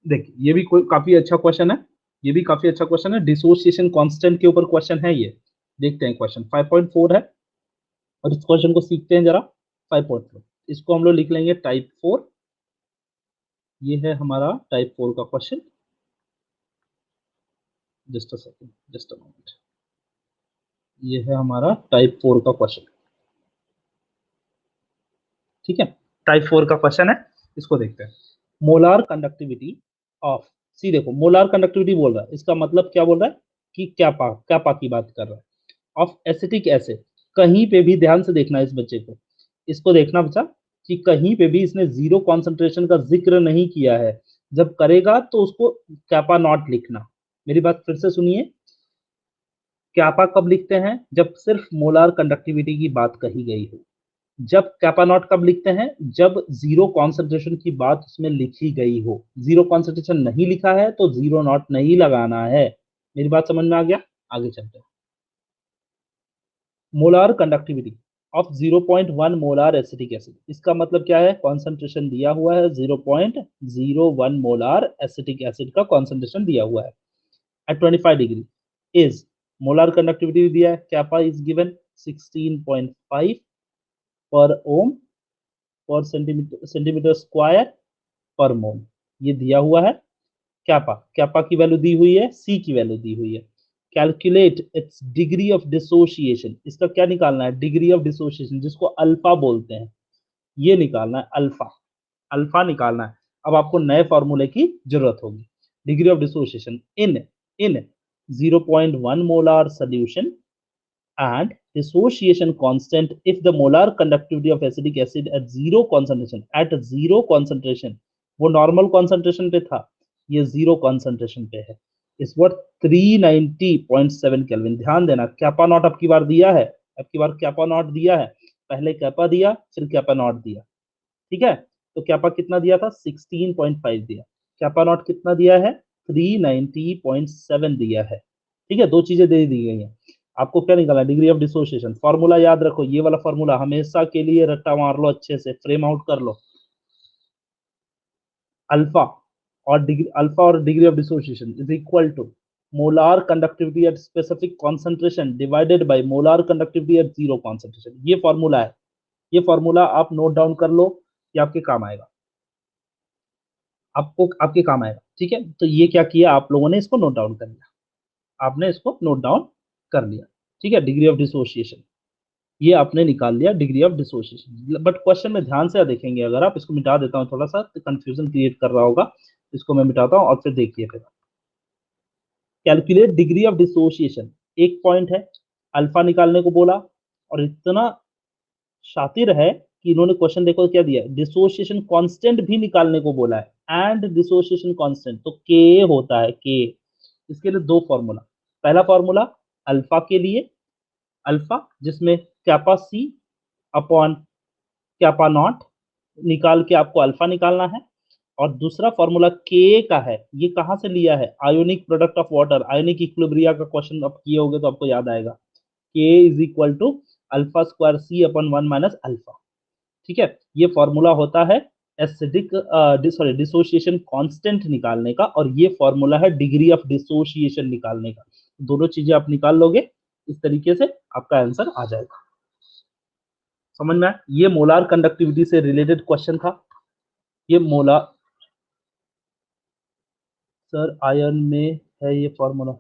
देखिए ये भी कोई काफी अच्छा क्वेश्चन है, ये भी काफी अच्छा क्वेश्चन है, डिसोसिएशन कांस्टेंट के ऊपर क्वेश्चन है ये। देखते हैं क्वेश्चन 5.4 है और इस क्वेश्चन को सीखते हैं जरा। 5.4 इसको हम लोग लिख लेंगे टाइप 4, ये है हमारा टाइप 4 का question. Just a second, just a moment, ये है हमारा टाइप 4 का क्वेश्चन, ठीक है, टाइप 4 का क्वेश्चन है, इसको देखते हैं। मोलार कंडक्टिविटी ऑफ, सी देखो मोलार कंडक्टिविटी बोल रहा है, इसका मतलब क्या बोल रहा है कि कैपा, कैपा की बात कर रहा है, ऑफ एसिटिक एसिड। कहीं पे भी ध्यान से देखना इस बच्चे को, इसको देखना बच्चा कि कहीं पे भी इसने जीरो कॉन्सेंट्रेशन का जिक्र नहीं किया है, जब करेगा तो उसको कैपा नॉट लिखना। मेरी बात फिर से सुनिए, कैपा कब लिखते हैं, जब सिर्फ मोलार कंडक्टिविटी की बात कही गई हो। जब कैपा नॉट कब लिखते हैं, जब जीरो कॉन्सेंट्रेशन की बात उसमें लिखी गई हो। जीरो कॉन्सेंट्रेशन नहीं लिखा है तो जीरो नॉट नहीं लगाना है। मेरी बात समझ में आ गया, आगे चलते हैं। Molar conductivity of 0.1 molar acetic acid, इसका मतलब क्या है, कॉन्सेंट्रेशन दिया हुआ है 0.01 मोलार एसिटिक एसिड का कॉन्सेंट्रेशन दिया हुआ है at 25 degree is, molar conductivity दिया है, कैपा इज गिवन 16.5 पर ओम पर सेंटीमीटर स्क्वायर पर मोल, ये दिया हुआ है। कैपा, कैपा की वैल्यू दी हुई है, सी की वैल्यू दी हुई है। Calculate its degree of dissociation, इसका क्या निकालना है, डिग्री ऑफ डिसोसिएशन, जिसको अल्फा बोलते हैं, ये निकालना है, अल्फा, अल्फा निकालना है। अब आपको नए फॉर्मूले की जरूरत होगी। Degree of dissociation in in 0.1 molar solution and dissociation constant if the molar conductivity of acetic acid at zero concentration, वो नॉर्मल कॉन्सेंट्रेशन पे था, ये जीरो कॉन्सेंट्रेशन पे है, इस वर्थ 390.7 केल्विन। ध्यान देना कैपा नॉट अब की बार दिया है, अब की बार कैपा नॉट दिया है, पहले कैपा दिया फिर कैपा नॉट दिया, ठीक है। तो कैपा कितना दिया था, 16.5 दिया, कैपा नॉट कितना दिया है, 390.7 दिया है, ठीक है, दो चीजें दे दी गई हैं। आपको क्या निकालना है, डिग्री ऑफ डिसोसिएशन। फॉर्मूला याद रखो, ये वाला फॉर्मूला हमेशा के लिए रट्टा मार लो, अच्छे से फ्रेम आउट कर लो। अल्फा और degree of dissociation is equal to molar conductivity at specific concentration divided by molar conductivity at zero concentration. ये फॉर्मूला है, ये फॉर्मूला आप नोट डाउन कर लो, ये आपके काम आएगा, आपको आपके काम आएगा, ठीक है। तो ये क्या किया आप लोगों ने, इसको नोट डाउन कर लिया, आपने इसको नोट डाउन कर लिया, ठीक है। डिग्री ऑफ डिसोसिएशन ये आपने निकाल लिया, degree of dissociation. But question में ध्यान से देखेंगे, अगर आप इसको मिटा देता हूं, थोड़ा सा कंफ्यूजन क्रिएट कर रहा होगा, इसको मैं मिटाता हूं और फिर देखिए। फिर कैलकुलेट डिग्री ऑफ डिसोसिएशन, एक पॉइंट है, अल्फा निकालने को बोला, और इतना शातिर है कि इन्होंने क्वेश्चन देखो क्या दिया है, डिसोसिएशन कांस्टेंट भी निकालने को बोला है। एंड डिसोसिएशन कांस्टेंट तो के होता है, के, इसके लिए दो फॉर्मूला। पहला फॉर्मूला अल्फा के लिए, अल्फा जिसमें kappa C upon kappa naught निकाल के आपको अल्फा निकालना है, और दूसरा फॉर्मूला के का है, ये कहां से लिया है, ionic product of water, ionic equilibria का क्वेश्चन आप किए होगे तो आपको याद आएगा, K is equal to alpha square C upon 1 minus alpha, ठीक है। ये फॉर्मूला होता है एसिडिक सॉरी डिसोसिएशन कांस्टेंट निकालने का, और ये फॉर्मूला है डिग्री ऑफ डिसोसिएशन निकालने का। दोनों चीजें आप निकाल लोगे, इस तरीके से आपका आंसर आ जाएगा। समझ में आया? ये मोलार कंडक्टिविटी से रिलेटेड क्वेश्चन था। ये मोलार, सर आयन में है ये फॉर्मूला,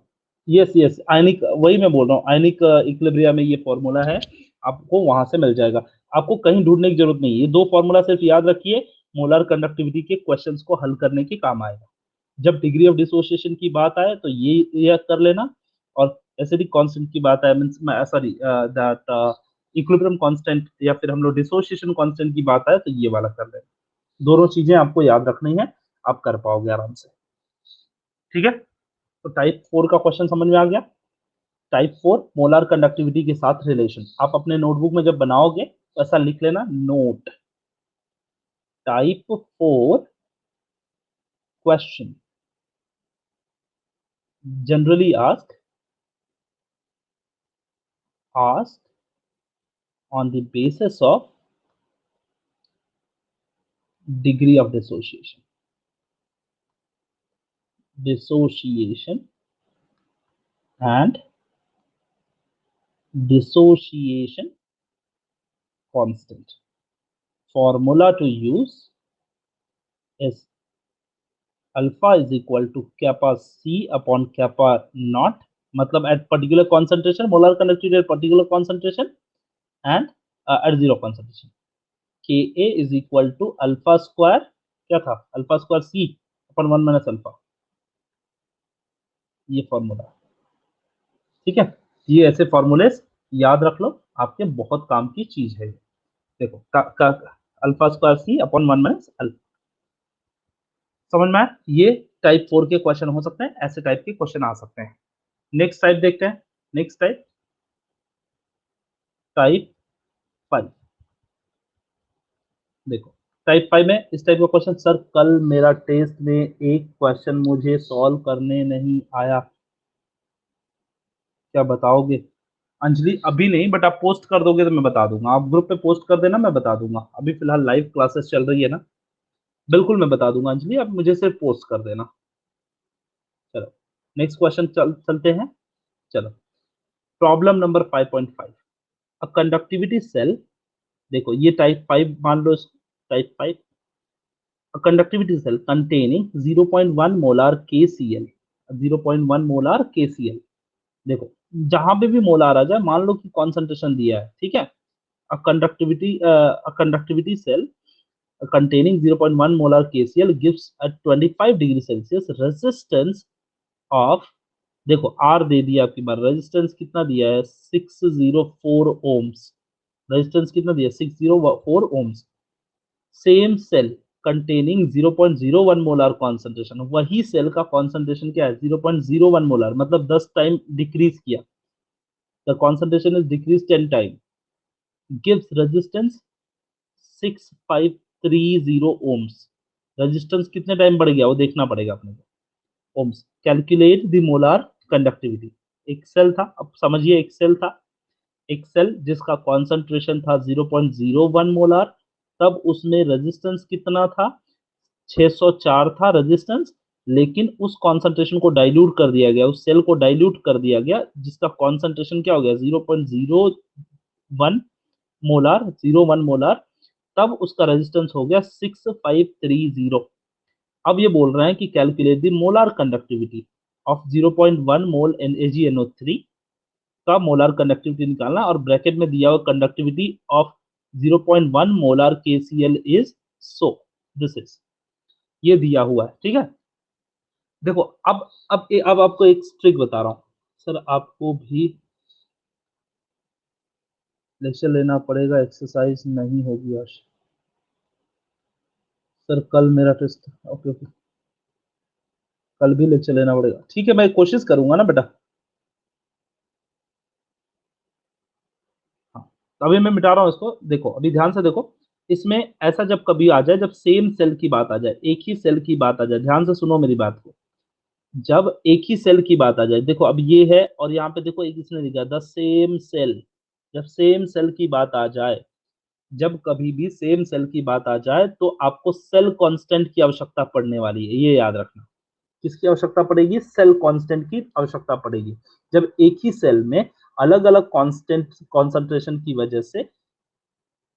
यस यस, आयनिक, वही मैं बोल रहा हूँ, आयनिक इक्विलिब्रियम में ये फॉर्मूला है, आपको वहां से मिल जाएगा। आपको कहीं ढूंढने की जरूरत नहीं है, ये दो फॉर्मूला सिर्फ याद रखिए, मोलर कंडक्टिविटी के क्वेश्चंस को हल करने के काम आएगा। जब डिग्री ऑफ डिसोसिएशन की बात आए तो ये याद कर लेना, और एसिडिक कांस्टेंट की बात आए, means sorry that equilibrium constant या फिर हम लोग डिसोसिएशन कांस्टेंट की बात आए तो ये वाला कर लेना। दोनों चीजें आपको याद रखनी है, आप कर पाओगे आराम से। ठीक है, तो टाइप 4 का क्वेश्चन समझ में आ गया। टाइप 4 मोलर कंडक्टिविटी के साथ रिलेशन, आप अपने नोटबुक में जब बनाओगे तो ऐसा लिख लेना, note type 4 question generally asked on the basis of degree of dissociation and dissociation constant. Formula to use is alpha is equal to kappa c upon kappa naught, मतलब at particular concentration, molar conductivity at particular concentration and at zero concentration. Ka is equal to alpha square, क्या था, alpha square c अपन 1 minus alpha, ये formula. ठीक है, ये ऐसे फॉर्मूले याद रख लो, आपके बहुत काम की चीज है। देखो alpha square C upon 1 minus alpha, समझ में आया? ये टाइप 4 के क्वेश्चन हो सकते हैं, ऐसे टाइप के क्वेश्चन आ सकते हैं। नेक्स्ट टाइप देखते हैं, नेक्स्ट टाइप, टाइप 5। देखो टाइप 5 में इस टाइप का क्वेश्चन, सर कल मेरा टेस्ट में एक क्वेश्चन मुझे सॉल्व करने नहीं आया, क्या बताओगे? अंजलि अभी नहीं, बट आप पोस्ट कर दोगे तो मैं बता दूंगा, आप ग्रुप पे पोस्ट कर देना, मैं बता दूंगा। अभी फिलहाल लाइव क्लासेस चल रही है ना, बिल्कुल मैं बता दूंगा अंजलि, आप मुझे सिर्फ पोस्ट कर देना। चलो नेक्स्ट क्वेश्चन चलते हैं। चलो प्रॉब्लम नंबर 5.5, अ कंडक्टिविटी सेल, देखो ये टाइप 5 मान लो, type 5, a conductivity cell containing 0.1 molar KCl, 0.1 molar KCl। देखो जहां पे भी मोलार आ जाए, मान लो कि कॉन्सेंट्रेशन दिया है, ठीक है, a conductivity cell containing 0.1 molar KCl gives at 25 degree Celsius resistance of, देखो आर दे दिया आपकी बार, रेजिस्टेंस कितना दिया है, 604 ओम्स, रेजिस्टेंस कितना दिया, 604 ohms. Same cell containing 0.01 molar concentration, वही सेल का कॉन्सेंट्रेशन क्या है, 0.01 मोलर, मतलब 10 टाइम डिक्रीज किया, the concentration is decrease 10 time, gives resistance 6530 ohms. Resistance कितने टाइम बढ़ गया वो देखना पड़ेगा अपने को। Ohms, calculate the molar conductivity. एक सेल था, अब समझिए एक सेल था, एक सेल जिसका कॉन्सेंट्रेशन था 0.01 मोलर, तब उसमें रेजिस्टेंस कितना था, 604 था रेजिस्टेंस, लेकिन उस कॉन्सेंट्रेशन को डाइल्यूट कर दिया गया, उस सेल को डाइल्यूट कर दिया गया, जिसका कॉन्सेंट्रेशन क्या हो गया, 0.01 मोलार, 01 मोलार, तब उसका रेजिस्टेंस हो गया 6530। अब ये बोल रहे हैं कि calculate the molar conductivity of 0.1 mole NaGNO3 का मोलार कंडक्टिविटी निकालना, और ब्रैकेट में दिया हुआ conductivity of 0.1 molar KCl is so, this is, ये दिया हुआ है। ठीक है, देखो अब आपको एक ट्रिक बता रहा हूँ, सर आपको भी लेक्चर लेना पड़ेगा, एक्सरसाइज नहीं होगी आज, सर कल मेरा टेस्ट, ओके ओके, कल भी लेक्चर लेना पड़ेगा, ठीक है, मैं कोशिश करूंगा ना बेटा। हाँ, तो अभी मैं मिटा रहा हूँ इसको, देखो अभी ध्यान से देखो, इसमें ऐसा जब कभी आ जाए, जब सेम सेल की बात आ जाए, एक ही सेल की बात आ जाए, ध्यान से सुनो मेरी बात को, जब एक ही सेल की बात आ जाए, देखो अब ये है और यहाँ पे देखो एक इसने लिखा द सेम सेल, जब सेम सेल की बात आ जाए, जब कभी भी सेम सेल की बात आ जाए तो आपको सेल कांस्टेंट की आवश्यकता पड़ने वाली है, ये याद रखना। किसकी आवश्यकता पड़ेगी, सेल कांस्टेंट की आवश्यकता पड़ेगी, जब एक ही सेल में अलग अलग कांस्टेंट कॉन्सेंट्रेशन की वजह से।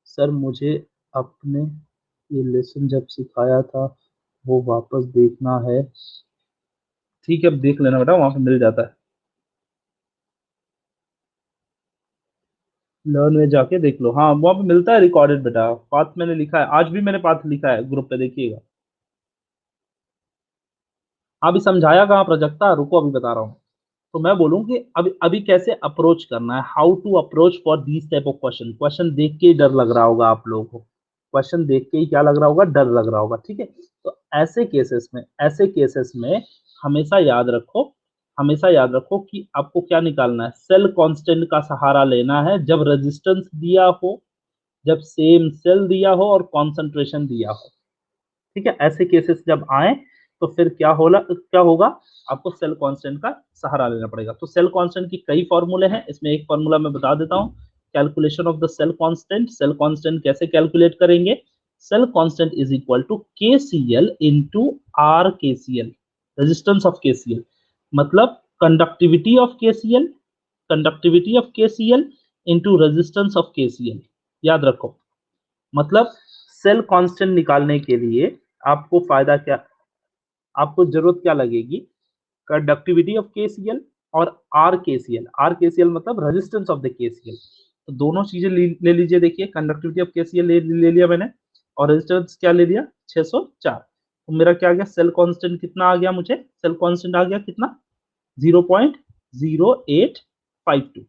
सर मुझे अपने ये लेसन जब सिखाया था वो वापस देखना है, ठीक है अब देख लेना बेटा, वहां पे मिल जाता है। लर्न में जाके देख लो, हाँ वहाँ पे मिलता है रिकॉर्डेड बेटा, पाथ मैंने लिखा है, आज भी मैंने पाथ लिखा है ग्रुप पे, देखिएगा। अभी समझाया कहाँ प्राजक्ता, रुको अभी बता रहा हूँ। तो मैं बोलूँ कि अभी अभी कैसे अप्रोच करना है, how to approach for these type of question. Question देख के ही डर लग रहा होगा आप लोगों को, क्वेश्चन देख के ही क्या लग रहा होगा, डर लग रहा होगा, ठीक है। तो ऐसे केसेस में हमेशा याद रखो, हमेशा याद रखो कि आपको क्या निकालना है, सेल कांस्टेंट का सहारा लेना है जब रेजिस्टेंस दिया हो, जब सेम सेल दिया हो और कॉन्सेंट्रेशन दिया हो, ठीक है। ऐसे केसेस जब आए तो फिर क्या होगा, आपको सेल कांस्टेंट का सहारा लेना पड़ेगा। तो सेल कांस्टेंट की कई फॉर्मूले हैं, इसमें एक फॉर्मूला मैं बता देता हूँ, calculation of the cell constant. Cell constant कैसे कैलकुलेट करेंगे, cell constant is equal to KCl into R KCl, resistance of KCl, मतलब conductivity of KCl, conductivity of KCl into resistance of KCl. याद रखो, मतलब सेल कांस्टेंट निकालने के लिए आपको फायदा क्या, आपको जरूरत क्या लगेगी, कंडक्टिविटी ऑफ केसीएल और आर केसीएल। आर केसीएल मतलब रेजिस्टेंस ऑफ द केसीएल। तो दोनों चीजें ले लीजिए, देखिए कंडक्टिविटी ऑफ केसीएल ले लिया मैंने, और रेजिस्टेंस क्या ले लिया, 604। तो मेरा क्या आ गया, सेल कांस्टेंट कितना आ गया, मुझे सेल कांस्टेंट आ गया कितना, 0.0852।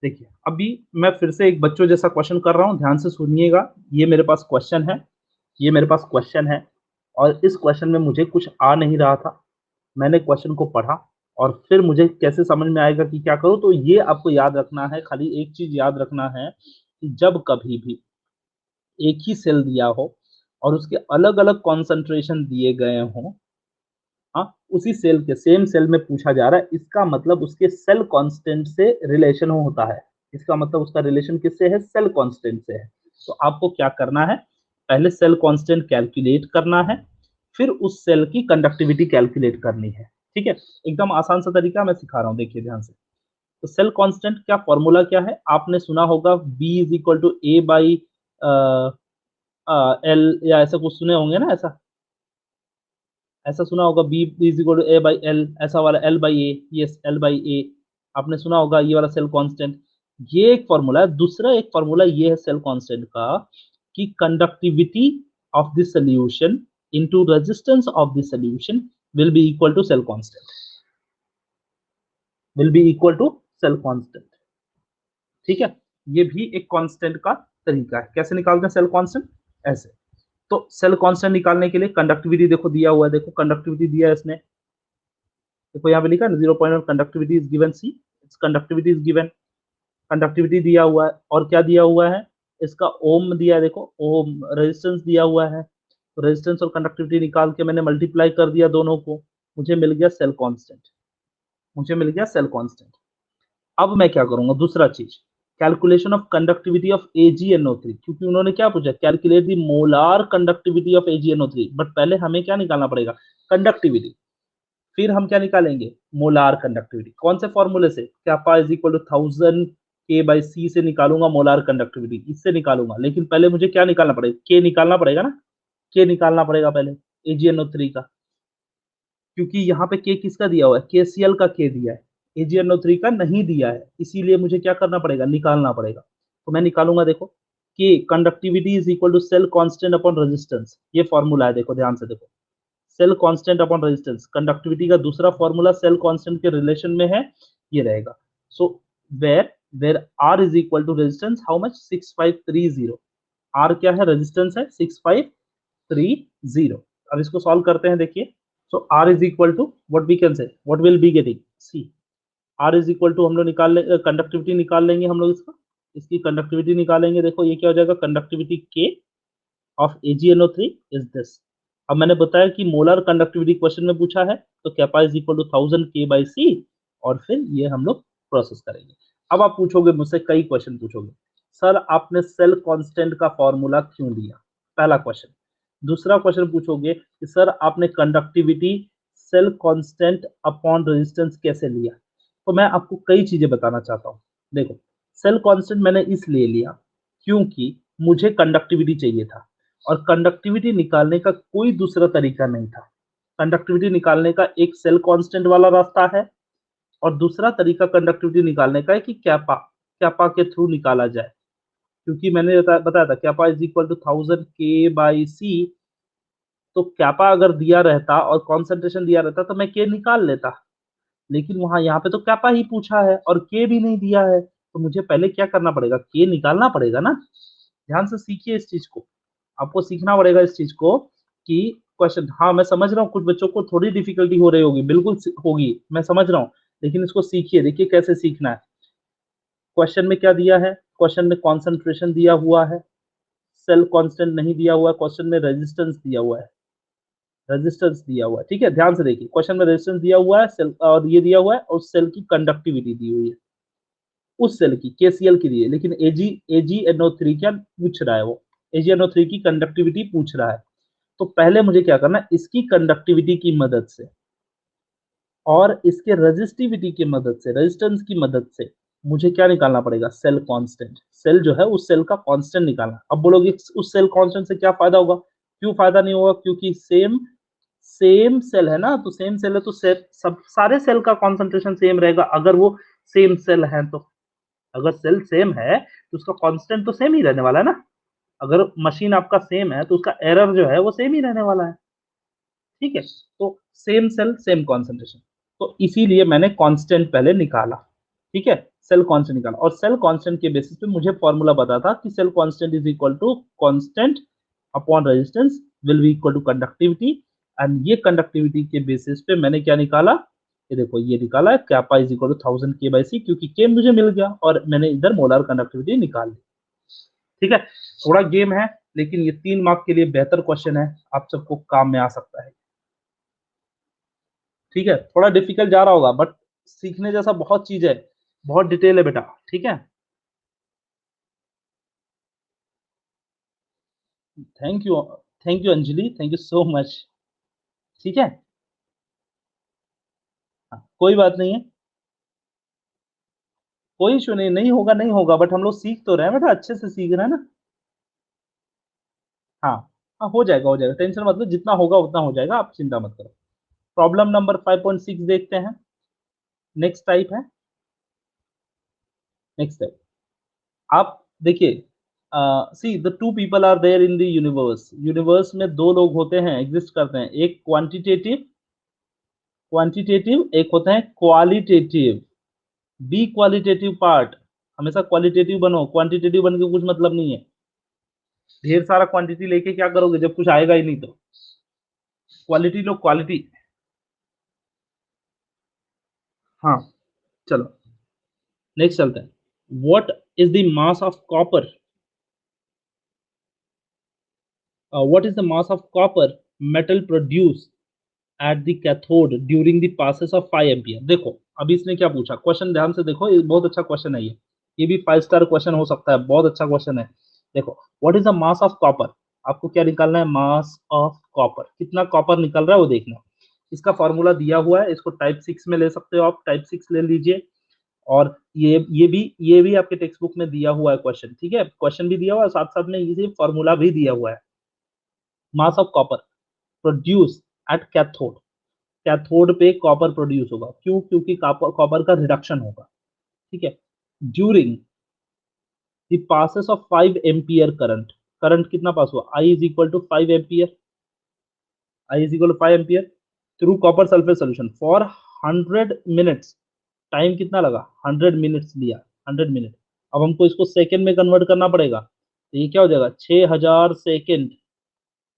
देखिए अभी मैं फिर से एक बच्चों जैसा क्वेश्चन कर रहा हूं, ध्यान से सुनिएगा। ये मेरे पास क्वेश्चन है, ये मेरे पास क्वेश्चन है, और इस क्वेश्चन में मुझे कुछ आ नहीं रहा था, मैंने क्वेश्चन को पढ़ा और फिर मुझे कैसे समझ में आएगा कि क्या करूं। तो ये आपको याद रखना है, खाली एक चीज याद रखना है कि जब कभी भी एक ही सेल दिया हो और उसके अलग अलग कॉन्सेंट्रेशन दिए गए हों, हाँ उसी सेल के सेम सेल में पूछा जा रहा है, इसका मतलब उसके सेल कांस्टेंट से रिलेशन होता है, इसका मतलब उसका रिलेशन किससे है, सेल कांस्टेंट से है। तो आपको क्या करना है, पहले सेल कांस्टेंट कैलकुलेट करना है, फिर उस सेल की कंडक्टिविटी कैलकुलेट करनी है, ठीक है। एकदम आसान सा तरीका मैं सिखा रहा हूँ, देखिए ध्यान से। तो सेल कांस्टेंट क्या फॉर्मूला क्या है, आपने सुना होगा B is equal to A by l, या ऐसा कुछ सुने होंगे ना, ऐसा ऐसा सुना होगा, B is equal to A by L, ऐसा वाला L by A, yes L by A, आपने सुना होगा ये वाला सेल कांस्टेंट। ये एक फॉर्मूला है। दूसरा एक फॉर्मूला ये है सेल कांस्टेंट का कि conductivity of the solution into resistance of the solution will be equal to cell constant, will be equal to cell constant, ठीक है। ये भी एक कांस्टेंट का तरीका है, कैसे निकालते हैं सेल कांस्टेंट, ऐसे। तो सेल कांस्टेंट निकालने के लिए कंडक्टिविटी देखो दिया हुआ है, देखो कंडक्टिविटी दिया है इसने, देखो यहाँ पे लिखा है 0.1 conductivity is given, see it's conductivity is given, conductivity दिया हुआ है, और क्या दिया हुआ है, इसका ओम दिया है, देखो ओम रेजिस्टेंस दिया हुआ है। तो रेजिस्टेंस और कंडक्टिविटी निकाल के मैंने मल्टीप्लाई कर दिया दोनों को, मुझे मिल गया सेल कांस्टेंट, मुझे मिल गया सेल कांस्टेंट। अब मैं क्या करूंगा, दूसरा चीज, calculation of conductivity of AgNO3, क्योंकि उन्होंने क्या पूछा, calculate the molar conductivity of AgNO3, but पहले हमें क्या निकालना पड़ेगा, कंडक्टिविटी, फिर हम क्या निकालेंगे, मोलार कंडक्टिविटी। कौन से फॉर्मूले से, कैपा इज इक्वल टू 1000 के बाई सी से निकालूंगा मोलार कंडक्टिविटी, इससे निकालूंगा, लेकिन पहले मुझे क्या निकालना पड़ेगा, के निकालना पड़ेगा ना, के निकालना पड़ेगा पहले AgNO3 का, क्योंकि यहाँ पे के किसका दिया हुआ है, KCl का के दिया है, AgNO3 का नहीं दिया है, इसीलिए मुझे क्या करना पड़ेगा, निकालना पड़ेगा। तो मैं निकालूंगा, देखो कि conductivity is equal to cell constant upon resistance, ये फॉर्मूला है, देखो ध्यान से, देखो cell constant upon resistance, conductivity का दूसरा फॉर्मूला सेल कांस्टेंट के रिलेशन में है, ये रहेगा। So where where R is equal to resistance, how much, 6530, R क्या है, रेजिस्टेंस है 6530। अब इसको सॉल्व करते हैं, देखिए। So R is equal to what we can say, what will be getting, C R is equal to, हम लोग निकाल ले, कंडक्टिविटी निकाल लेंगे हम लोग, इसका इसकी कंडक्टिविटी निकालेंगे, देखो ये क्या हो जाएगा, कंडक्टिविटी के ऑफ AgNO3 इज दिस। अब मैंने बताया कि मोलर कंडक्टिविटी क्वेश्चन में पूछा है, तो कैपा इज इक्वल टू 1000 के बाई सी, और फिर ये हम लोग प्रोसेस करेंगे। अब आप पूछोगे मुझसे, कई क्वेश्चन पूछोगे, सर आपने सेल कांस्टेंट का फॉर्मूला क्यों दिया, पहला क्वेश्चन। दूसरा क्वेश्चन पूछोगे कि सर आपने conductivity cell constant upon resistance कैसे लिया। तो मैं आपको कई चीजें बताना चाहता हूँ। देखो सेल कांस्टेंट मैंने इसलिए लिया क्योंकि मुझे कंडक्टिविटी चाहिए था, और कंडक्टिविटी निकालने का कोई दूसरा तरीका नहीं था। कंडक्टिविटी निकालने का एक सेल कांस्टेंट वाला रास्ता है, और दूसरा तरीका कंडक्टिविटी निकालने का है कि कैपा, कैपा के थ्रू निकाला जाए, क्योंकि मैंने बताया था कैपा इज इक्वल टू 1000 के बाई सी। तो कैपा अगर दिया रहता और कॉन्सेंट्रेशन दिया रहता तो मैं के निकाल लेता, लेकिन वहां यहाँ पे तो कैपा ही पूछा है और के भी नहीं दिया है, तो मुझे पहले क्या करना पड़ेगा, के निकालना पड़ेगा ना। ध्यान से सीखिए इस चीज को, आपको सीखना पड़ेगा इस चीज को कि क्वेश्चन, हाँ मैं समझ रहा हूँ कुछ बच्चों को थोड़ी डिफिकल्टी हो रही होगी, बिल्कुल होगी, मैं समझ रहा हूँ, लेकिन इसको सीखिए, देखिए कैसे सीखना है। क्वेश्चन में क्या दिया है, क्वेश्चन में कॉन्सेंट्रेशन दिया हुआ है, सेल कांस्टेंट नहीं दिया हुआ है, क्वेश्चन में रेजिस्टेंस दिया हुआ है, रेजिस्टेंस दिया हुआ है, ठीक है। ध्यान से देखिए, क्वेश्चन में रेजिस्टेंस दिया हुआ है, सेल और ये दिया हुआ है, और सेल की कंडक्टिविटी दी हुई है, उस सेल की केसीएल की दी है, लेकिन एजीएनओ3 क्या पूछ रहा है, वो एजीएनओ3 की कंडक्टिविटी पूछ रहा है। तो पहले मुझे क्या करना है, इसकी कंडक्टिविटी की मदद से और इसके रेजिस्टिविटी की मदद से, रेजिस्टेंस की मदद से मुझे क्या निकालना पड़ेगा, सेल कांस्टेंट। सेल जो है उस सेल का कांस्टेंट निकालना। अब बोलोगे उस सेल कांस्टेंट से क्या फायदा होगा, क्यों फायदा नहीं होगा, क्योंकि सेम सेम सेल है ना, तो सेम सेल है तो सेल, सब सारे सेल का कॉन्सेंट्रेशन सेम रहेगा अगर वो सेम सेल है तो। अगर सेल सेम है तो उसका कांस्टेंट तो सेम ही रहने वाला है ना। अगर मशीन आपका सेम है तो उसका एरर जो है वो सेम ही रहने वाला है, ठीक है। तो सेम सेल सेम कॉन्सेंट्रेशन, तो इसीलिए मैंने कांस्टेंट पहले निकाला, ठीक है, सेल कांस्टेंट निकाला, और सेल कांस्टेंट के बेसिस पे मुझे फॉर्मूला पता था कि cell constant is equal to constant upon resistance will be equal to conductivity. And ये कंडक्टिविटी के बेसिस पे मैंने क्या निकाला, ये देखो ये निकाला है कैपा इज इक्वल टू 1000 के बाई सी, क्योंकि के मुझे मिल गया और मैंने इधर मोलर कंडक्टिविटी निकाल ली, ठीक है। थोड़ा गेम है, लेकिन ये 3 मार्क के लिए बेहतर क्वेश्चन है, आप सबको काम में आ सकता है, ठीक है। थोड़ा डिफिकल्ट जा रहा होगा बट सीखने जैसा बहुत चीज है, बहुत डिटेल है बेटा, ठीक है। Thank you, thank you Anjali, thank you so much, ठीक है। हाँ, कोई बात नहीं है, कोई इशू नहीं, नहीं होगा नहीं होगा, बट हम लोग सीख तो रहे हैं बेटा, अच्छे से सीख रहे हैं ना। हाँ हाँ, हो जाएगा, टेंशन मत लो, जितना होगा उतना हो जाएगा, आप चिंता मत करो। प्रॉब्लम नंबर 5.6 देखते हैं, नेक्स्ट टाइप है, नेक्स्ट टाइप। आप देखिए, see the two people are there in the universe, universe में दो लोग होते हैं, एग्जिस्ट करते हैं, एक क्वांटिटेटिव, क्वांटिटेटिव, एक होते हैं क्वालिटेटिव। बी क्वालिटेटिव पार्ट, हमेशा क्वालिटेटिव बनो, क्वांटिटेटिव बन के कुछ मतलब नहीं है। ढेर सारा क्वांटिटी लेके क्या करोगे जब कुछ आएगा ही नहीं, तो क्वालिटी लो, क्वालिटी। हाँ, चलो नेक्स्ट चलते हैं। What is the mass of copper, what is the mass of copper metal produce at the cathode during the passes of 5 ampere. देखो अभी इसने क्या पूछा, क्वेश्चन ध्यान से देखो, ये बहुत अच्छा क्वेश्चन है, ये भी 5 स्टार क्वेश्चन हो सकता है, बहुत अच्छा क्वेश्चन है। देखो what is the mass of copper, आपको क्या निकालना है, मास ऑफ कॉपर, कितना कॉपर निकल रहा है वो देखना है। इसका फॉर्मूला दिया हुआ है, इसको टाइप 6 में ले सकते हो आप, टाइप 6 ले लीजिए। और ये भी आपके टेक्स्ट बुक में दिया हुआ है क्वेश्चन, ठीक है, क्वेश्चन भी दिया हुआ है, साथ साथ में ये फॉर्मूला भी दिया हुआ है। Mass of copper produce at cathode, cathode पे कॉपर प्रोड्यूस होगा, क्यों, क्योंकि कॉपर का रिडक्शन होगा, ठीक है, during the passes of 5 ampere current. Current कितना पास हुआ, I is equal to 5 ampere, I is equal to 5 ampere through copper sulphate solution for 100 minutes. Time कितना लगा, 100 मिनट्स लिया, 100 मिनट। अब हमको इसको सेकंड में कन्वर्ट करना पड़ेगा, तो ये क्या हो जाएगा, 6000 सेकेंड।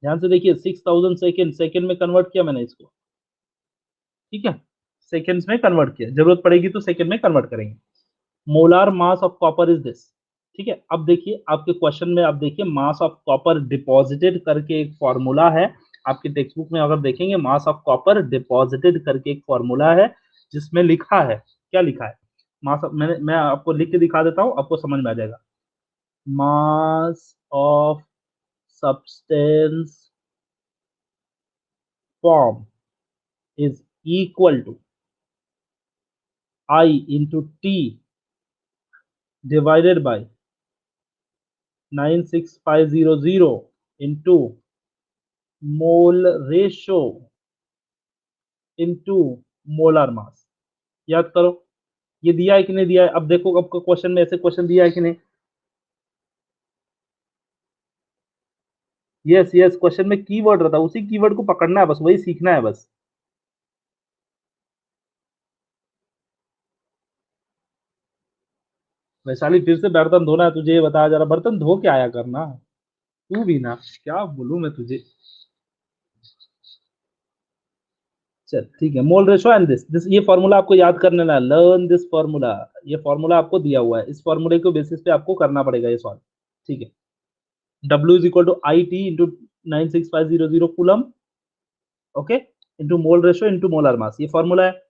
ध्यान से देखिए, 6000 सेकेंड, सेकेंड में कन्वर्ट किया मैंने इसको, ठीक है, सेकेंड्स में कन्वर्ट किया, जरूरत पड़ेगी तो सेकेंड में कन्वर्ट करेंगे। Molar mass of copper is this, ठीक है। अब देखिए आपके क्वेश्चन में, आप देखिए मास ऑफ कॉपर डिपॉजिटेड करके एक फॉर्मूला है, आपके टेक्स्ट बुक में अगर देखेंगे मास ऑफ कॉपर डिपॉजिटेड करके एक फॉर्मूला है, जिसमें लिखा है, क्या लिखा है, मास ऑफ, मैं आपको लिख के दिखा देता हूँ, आपको समझ में आ जाएगा। Mass of substance form is equal to I into T divided by 96500 into mole ratio into molar mass। याद करो, ये दिया है कि नहीं दिया है? अब देखो, अब क्वेश्चन में ऐसे क्वेश्चन दिया है कि नहीं? यस यस, क्वेश्चन में कीवर्ड रहता है, उसी कीवर्ड को पकड़ना है, बस वही सीखना है बस। वैशाली फिर से बर्तन धोना है तुझे, ये बता जरा, बर्तन धो के आया करना। तू भी ना, क्या बोलूं मैं तुझे। चल ठीक है, मोल रेशो एंड दिस ये फॉर्मूला आपको याद करने ना, लर्न दिस फॉर्मूला। ये फॉर्मूला आपको दिया हुआ है, इस फॉर्मूले के बेसिस पे आपको करना पड़ेगा ये सॉल्व। ठीक है, W is equal to I T into 96500 coulomb, okay, into mole ratio into molar mass, ये फॉर्मूला है।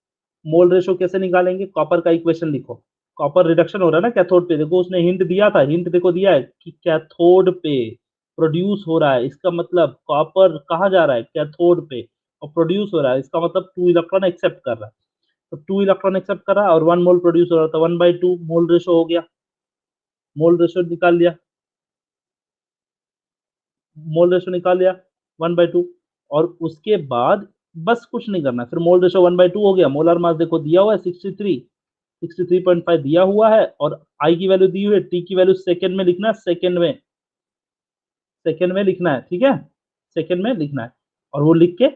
मोल रेशो कैसे निकालेंगे? कॉपर का इक्वेशन लिखो। कॉपर रिडक्शन हो रहा है ना कैथोड पे, देखो उसने हिंट दिया था, हिंट देखो दिया है कि कैथोड पे प्रोड्यूस हो रहा है, इसका मतलब कॉपर कहाँ जा रहा है? कैथोड पे, और प्रोड्यूस हो रहा है, इसका मतलब 2 इलेक्ट्रॉन एक्सेप्ट कर रहा है। तो 2 इलेक्ट्रॉन एक्सेप्ट कर रहा है और 1 मोल प्रोड्यूस हो रहा था, 1/2 मोल रेशो हो गया। मोल रेशो निकाल लिया, मोल रेशो निकाल लिया 1/2। और उसके बाद बस कुछ नहीं करना, फिर मोल रेशो 1/2 हो गया। मोलर मास देखो दिया हुआ है 63.5 दिया हुआ है, और आई की वैल्यू दी हुई है, टी की वैल्यू सेकंड में लिखना है, सेकंड में, सेकंड में लिखना है, ठीक है, सेकंड में लिखना है। और वो लिख के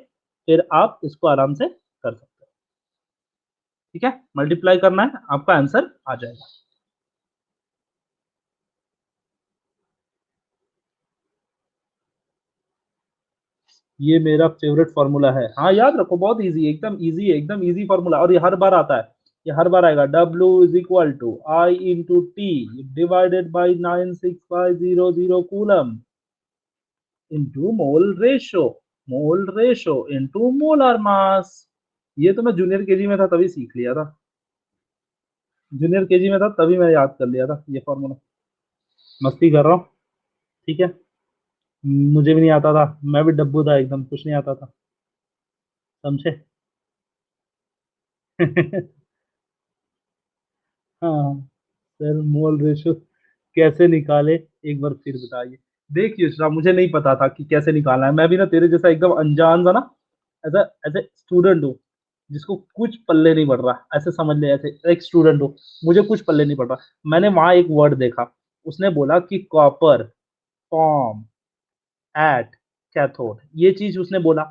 फिर आप इसको आराम से कर सकते हो, ठीक है, मल्टीप्लाई करना है, आपका आंसर आ जाएगा। ये मेरा फेवरेट फॉर्मूला है, हाँ याद रखो, बहुत इजी है, एकदम इजी है, एकदम इजी फॉर्मूला, और ये हर बार आता है, ये हर बार आएगा। W is equal to I into T divided by 96500 coulomb into mole ratio into molar mass. ये तो मैं जूनियर केजी में था तभी सीख लिया था, जूनियर केजी में था तभी मैं याद कर लिया था ये फॉर्मूला। मस्ती कर रहा हूँ, ठीक है, मुझे भी नहीं आता था, मैं भी डब्बू था एकदम, कुछ नहीं आता था, समझे? हाँ सर, मोल रेशो कैसे निकाले, एक बार फिर बताइए। देख युषरा, मुझे नहीं पता था कि कैसे निकालना है, मैं भी ना तेरे जैसा एकदम अनजान था ना, एज एज ए स्टूडेंट हूँ, जिसको कुछ पल्ले नहीं पड़ रहा, ऐसे समझ ले, ऐसे एक स्टूडेंट हूँ, मुझे कुछ पल्ले नहीं पड़ रहा। मैंने वहां एक वर्ड देखा, उसने बोला कि कॉपर फॉर्म एट कैथोड, ये चीज उसने बोला।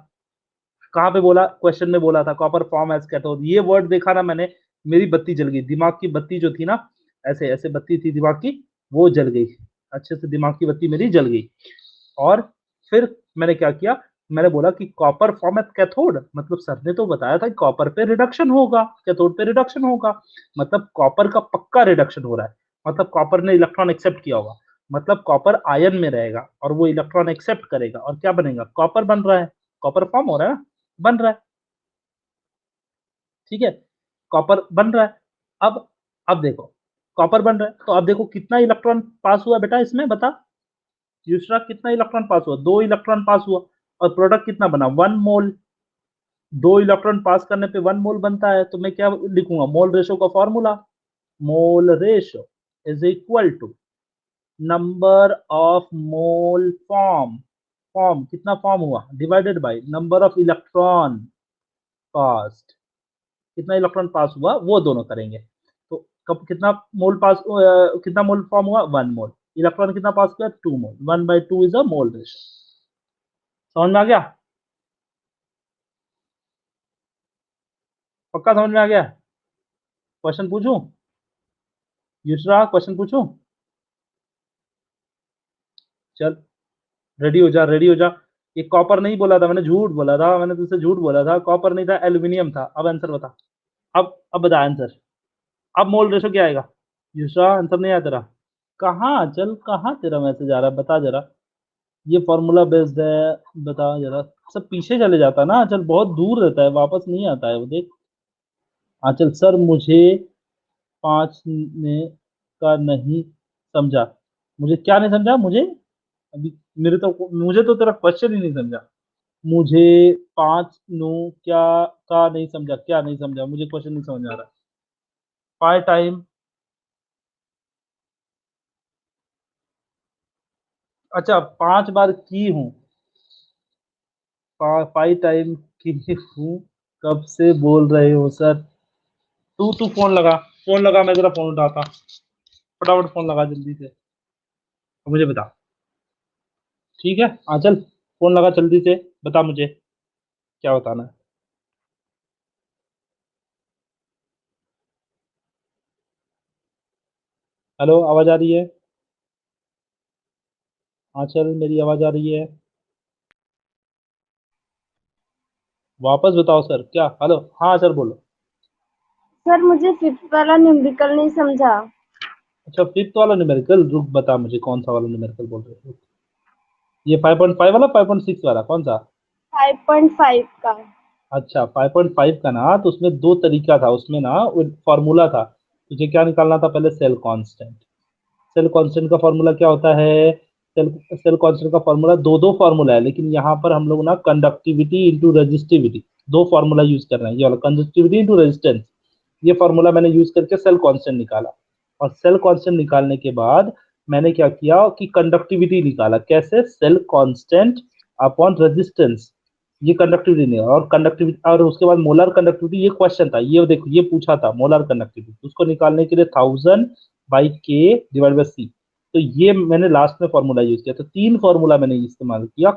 कहाँ पे बोला? क्वेश्चन में बोला था कॉपर फॉर्म एज कैथोड, ये वर्ड देखा ना मैंने, मेरी बत्ती जल गई, दिमाग की बत्ती जो थी ना, ऐसे ऐसे बत्ती थी दिमाग की, वो जल गई, अच्छे से दिमाग की बत्ती मेरी जल गई। और फिर मैंने क्या किया, मैंने बोला कि कॉपर फॉर्म एज कैथोड, मतलब सर ने तो बताया था कि कॉपर पे रिडक्शन होगा, कैथोड पे रिडक्शन होगा, मतलब कॉपर का पक्का रिडक्शन हो रहा है, मतलब कॉपर ने इलेक्ट्रॉन एक्सेप्ट किया होगा, मतलब कॉपर आयन में रहेगा और वो इलेक्ट्रॉन एक्सेप्ट करेगा और क्या बनेगा? कॉपर बन रहा है, कॉपर फॉर्म हो रहा है ना, बन रहा है, ठीक है, कॉपर बन रहा है। अब देखो, कॉपर बन रहा है, तो अब देखो कितना इलेक्ट्रॉन पास हुआ बेटा इसमें, बता दूसरा, कितना इलेक्ट्रॉन पास हुआ? 2 इलेक्ट्रॉन पास हुआ, और प्रोडक्ट कितना बना? 1 मोल। 2 इलेक्ट्रॉन पास करने पे 1 मोल बनता है, तो मैं क्या लिखूंगा? मोल रेशो का formula, mole ratio is equal to number of mole form, form कितना फॉर्म हुआ, divided by number of electron pass, कितना इलेक्ट्रॉन पास हुआ वो दोनों करेंगे। तो कब कितना मोल पास, कितना मोल फॉर्म हुआ? 1 मोल। इलेक्ट्रॉन कितना पास किया? 2 मोल। 1/2 इज अ मोल रेशो। समझ में आ गया? पक्का समझ में आ गया? क्वेश्चन पूछूं? दूसरा क्वेश्चन पूछूं? चल, रेडी हो जा, रेडी हो जा। ये कॉपर नहीं बोला था मैंने, झूठ बोला था मैंने, तुझसे झूठ बोला था, कॉपर नहीं था, एल्यूमिनियम था। अब आंसर बता, अब बता आंसर, अब मोल रेशो क्या आएगा? दूसरा आंसर नहीं आया तेरा? कहाँ, चल कहाँ तेरा मैसेज आ रहा है, बता जरा। ये फॉर्मूला बेस्ड है, बता जरा। सब पीछे चले जाता है ना, चल बहुत दूर रहता है, वापस नहीं आता है वो, देख। हाँ चल, सर मुझे 5 ने का नहीं समझा। मुझे क्या नहीं समझा? मुझे अभी, मुझे तो तेरा क्वेश्चन ही नहीं समझा। मुझे 5 नो क्या का नहीं समझा, क्या नहीं समझा? मुझे क्वेश्चन नहीं समझ आ रहा। पाई टाइम, अच्छा 5 बार की हूँ, पाई टाइम की हूँ, कब से बोल रहे हो सर? तू तू फोन लगा, फोन लगा, मैं जरा फोन उठाता, फटाफट फोन लगा जल्दी से, मुझे बता। ठीक है आंचल, फोन लगा जल्दी से, बता मुझे क्या बताना है। हेलो, आवाज आ रही है? आंचल मेरी आवाज आ रही है? वापस बताओ सर, क्या? हेलो, हाँ सर बोलो।
सर मुझे फिफ्थ वाला न्यूमेरिकल नहीं समझा।
अच्छा, फिफ्थ वाला न्यूमेरिकल, रुक बता मुझे कौन सा वाला न्यूमेरिकल बोल रहे हो। ये 5.5 वाला, 5.6 वाला, कौन सा?
5.5 का।
अच्छा, 5.5 का ना, तो उसमें दो तरीका था, उसमें ना फॉर्मूला था। तुझे क्या निकालना था पहले? Cell constant. सेल कांस्टेंट का फॉर्मूला क्या होता है? सेल सेल कांस्टेंट का फॉर्मूला दो दो फॉर्मूला है, लेकिन यहाँ पर हम लोग ना कंडक्टिविटी इंटू रेजिस्टिविटी, दो फॉर्मूला यूज कर रहे हैं। ये वाला कंडक्टिविटी इंटू रेजिस्टेंस, ये फॉर्मूला मैंने यूज करके सेल कांस्टेंट निकाला। और सेल कांस्टेंट निकालने के बाद मैंने क्या किया कि कंडक्टिविटी निकाला। कैसे? सेल कांस्टेंट अपॉन रेजिस्टेंस, ये कंडक्टिविटी नहीं। और कंडक्टिविटी, और उसके बाद मोलर कंडक्टिविटी, ये क्वेश्चन था, ये देखो ये पूछा था मोलर कंडक्टिविटी, उसको निकालने के लिए 1000/K/C। तो ये मैंने लास्ट में फॉर्मूला यूज किया। तो तीन फॉर्मूला मैंने इस्तेमाल किया।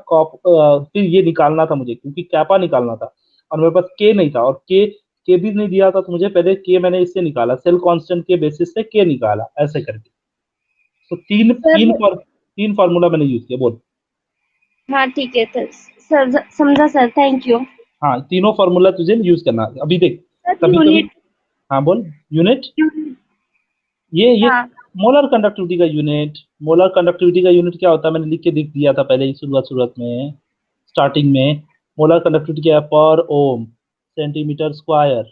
फिर ये निकालना था मुझे, क्योंकि कैपा निकालना था और मेरे पास के नहीं था, और के भी नहीं दिया था, तो मुझे पहले के मैंने इससे निकाला, सेल कांस्टेंट के बेसिस से के निकाला, ऐसे करके। तो
सर
तीन फार्मूला मैंने यूज किया। बोल।
हाँ ठीक है सर समझा सर, थैंक यू।
हाँ, तीनों फार्मूला तुझे यूज करना है। अभी देख,
सर
कभी कभी,
यूनिट।
हाँ बोल। Unit,
unit.
ये
हाँ।
मोलर कंडक्टिविटी का यूनिट। मोलर कंडक्टिविटी का यूनिट क्या होता है, मैंने लिख के दिख दिया था पहले ही शुरुआत में, स्टार्टिंग में। मोलर कंडक्टिविटी क्या है? पर ओम, सेंटीमीटर स्क्वायर,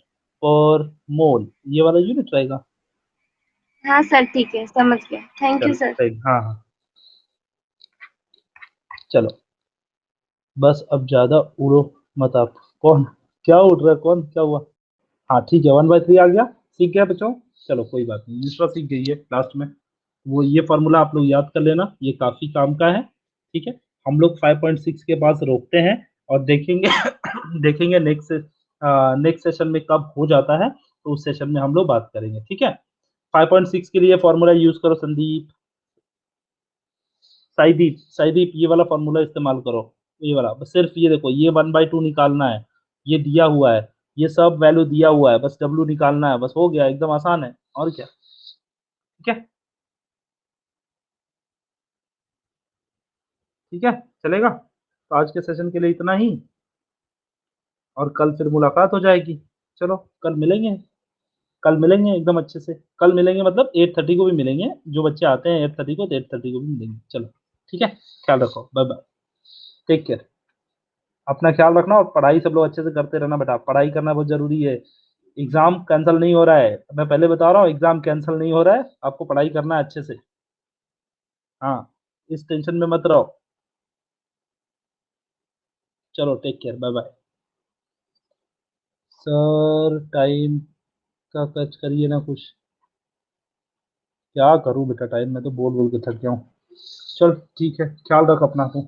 पर मोल, ये वाला यूनिट रहेगा।
हाँ सर ठीक है, समझ गया, थैंक यू
चल
सर।
सही, हाँ हाँ। चलो, बस अब ज्यादा उड़ो मत आप। कौन? क्या उड़ रहा है? कौन? क्या हुआ? हाँ ठीक है, 1/3 आ गया, सीख गया बच्चों। चलो कोई बात नहीं, दूसरा सीख गई है लास्ट में। वो ये फॉर्मूला आप लोग याद कर लेना, ये काफी काम का है। ठीक है, हम लोग 5.6 के पास रोकते हैं और देखेंगे देखेंगे नेक्स्ट सेशन में कब हो जाता है, तो उस सेशन में हम लोग बात करेंगे। ठीक है, 5.6 के लिए फॉर्मूला यूज करो संदीप, साईदीप, साईदीप, ये वाला फॉर्मूला इस्तेमाल करो। ये वाला, बस सिर्फ ये देखो, ये 1/2 निकालना है, ये दिया हुआ है, ये सब वैल्यू दिया हुआ है, बस डब्ल्यू निकालना है, बस हो गया, एकदम आसान है, और क्या। ठीक है, ठीक है, चलेगा। तो आज के सेशन के लिए इतना ही, और कल फिर मुलाकात हो जाएगी। चलो, कल मिलेंगे, कल मिलेंगे एकदम अच्छे से। कल मिलेंगे मतलब 8:30 को भी मिलेंगे, जो बच्चे आते हैं 8:30 को, तो 8:30 को भी मिलेंगे। चलो, ठीक है, ख्याल रखो, बाय बाय, टेक केयर। अपना ख्याल रखना, और पढ़ाई सब लोग अच्छे से करते रहना बेटा, पढ़ाई करना बहुत जरूरी है। एग्जाम कैंसिल नहीं हो रहा है, मैं पहले बता रहा हूँ, एग्जाम कैंसिल नहीं हो रहा है, आपको पढ़ाई करना है अच्छे से। हाँ, इस टेंशन में मत रहो। चलो, take care, bye bye. Sir time का कच करिए ना कुछ। क्या करूं बेटा, टाइम में तो बोल बोल के थक गया हूँ। चल ठीक है, ख्याल रख अपना तू।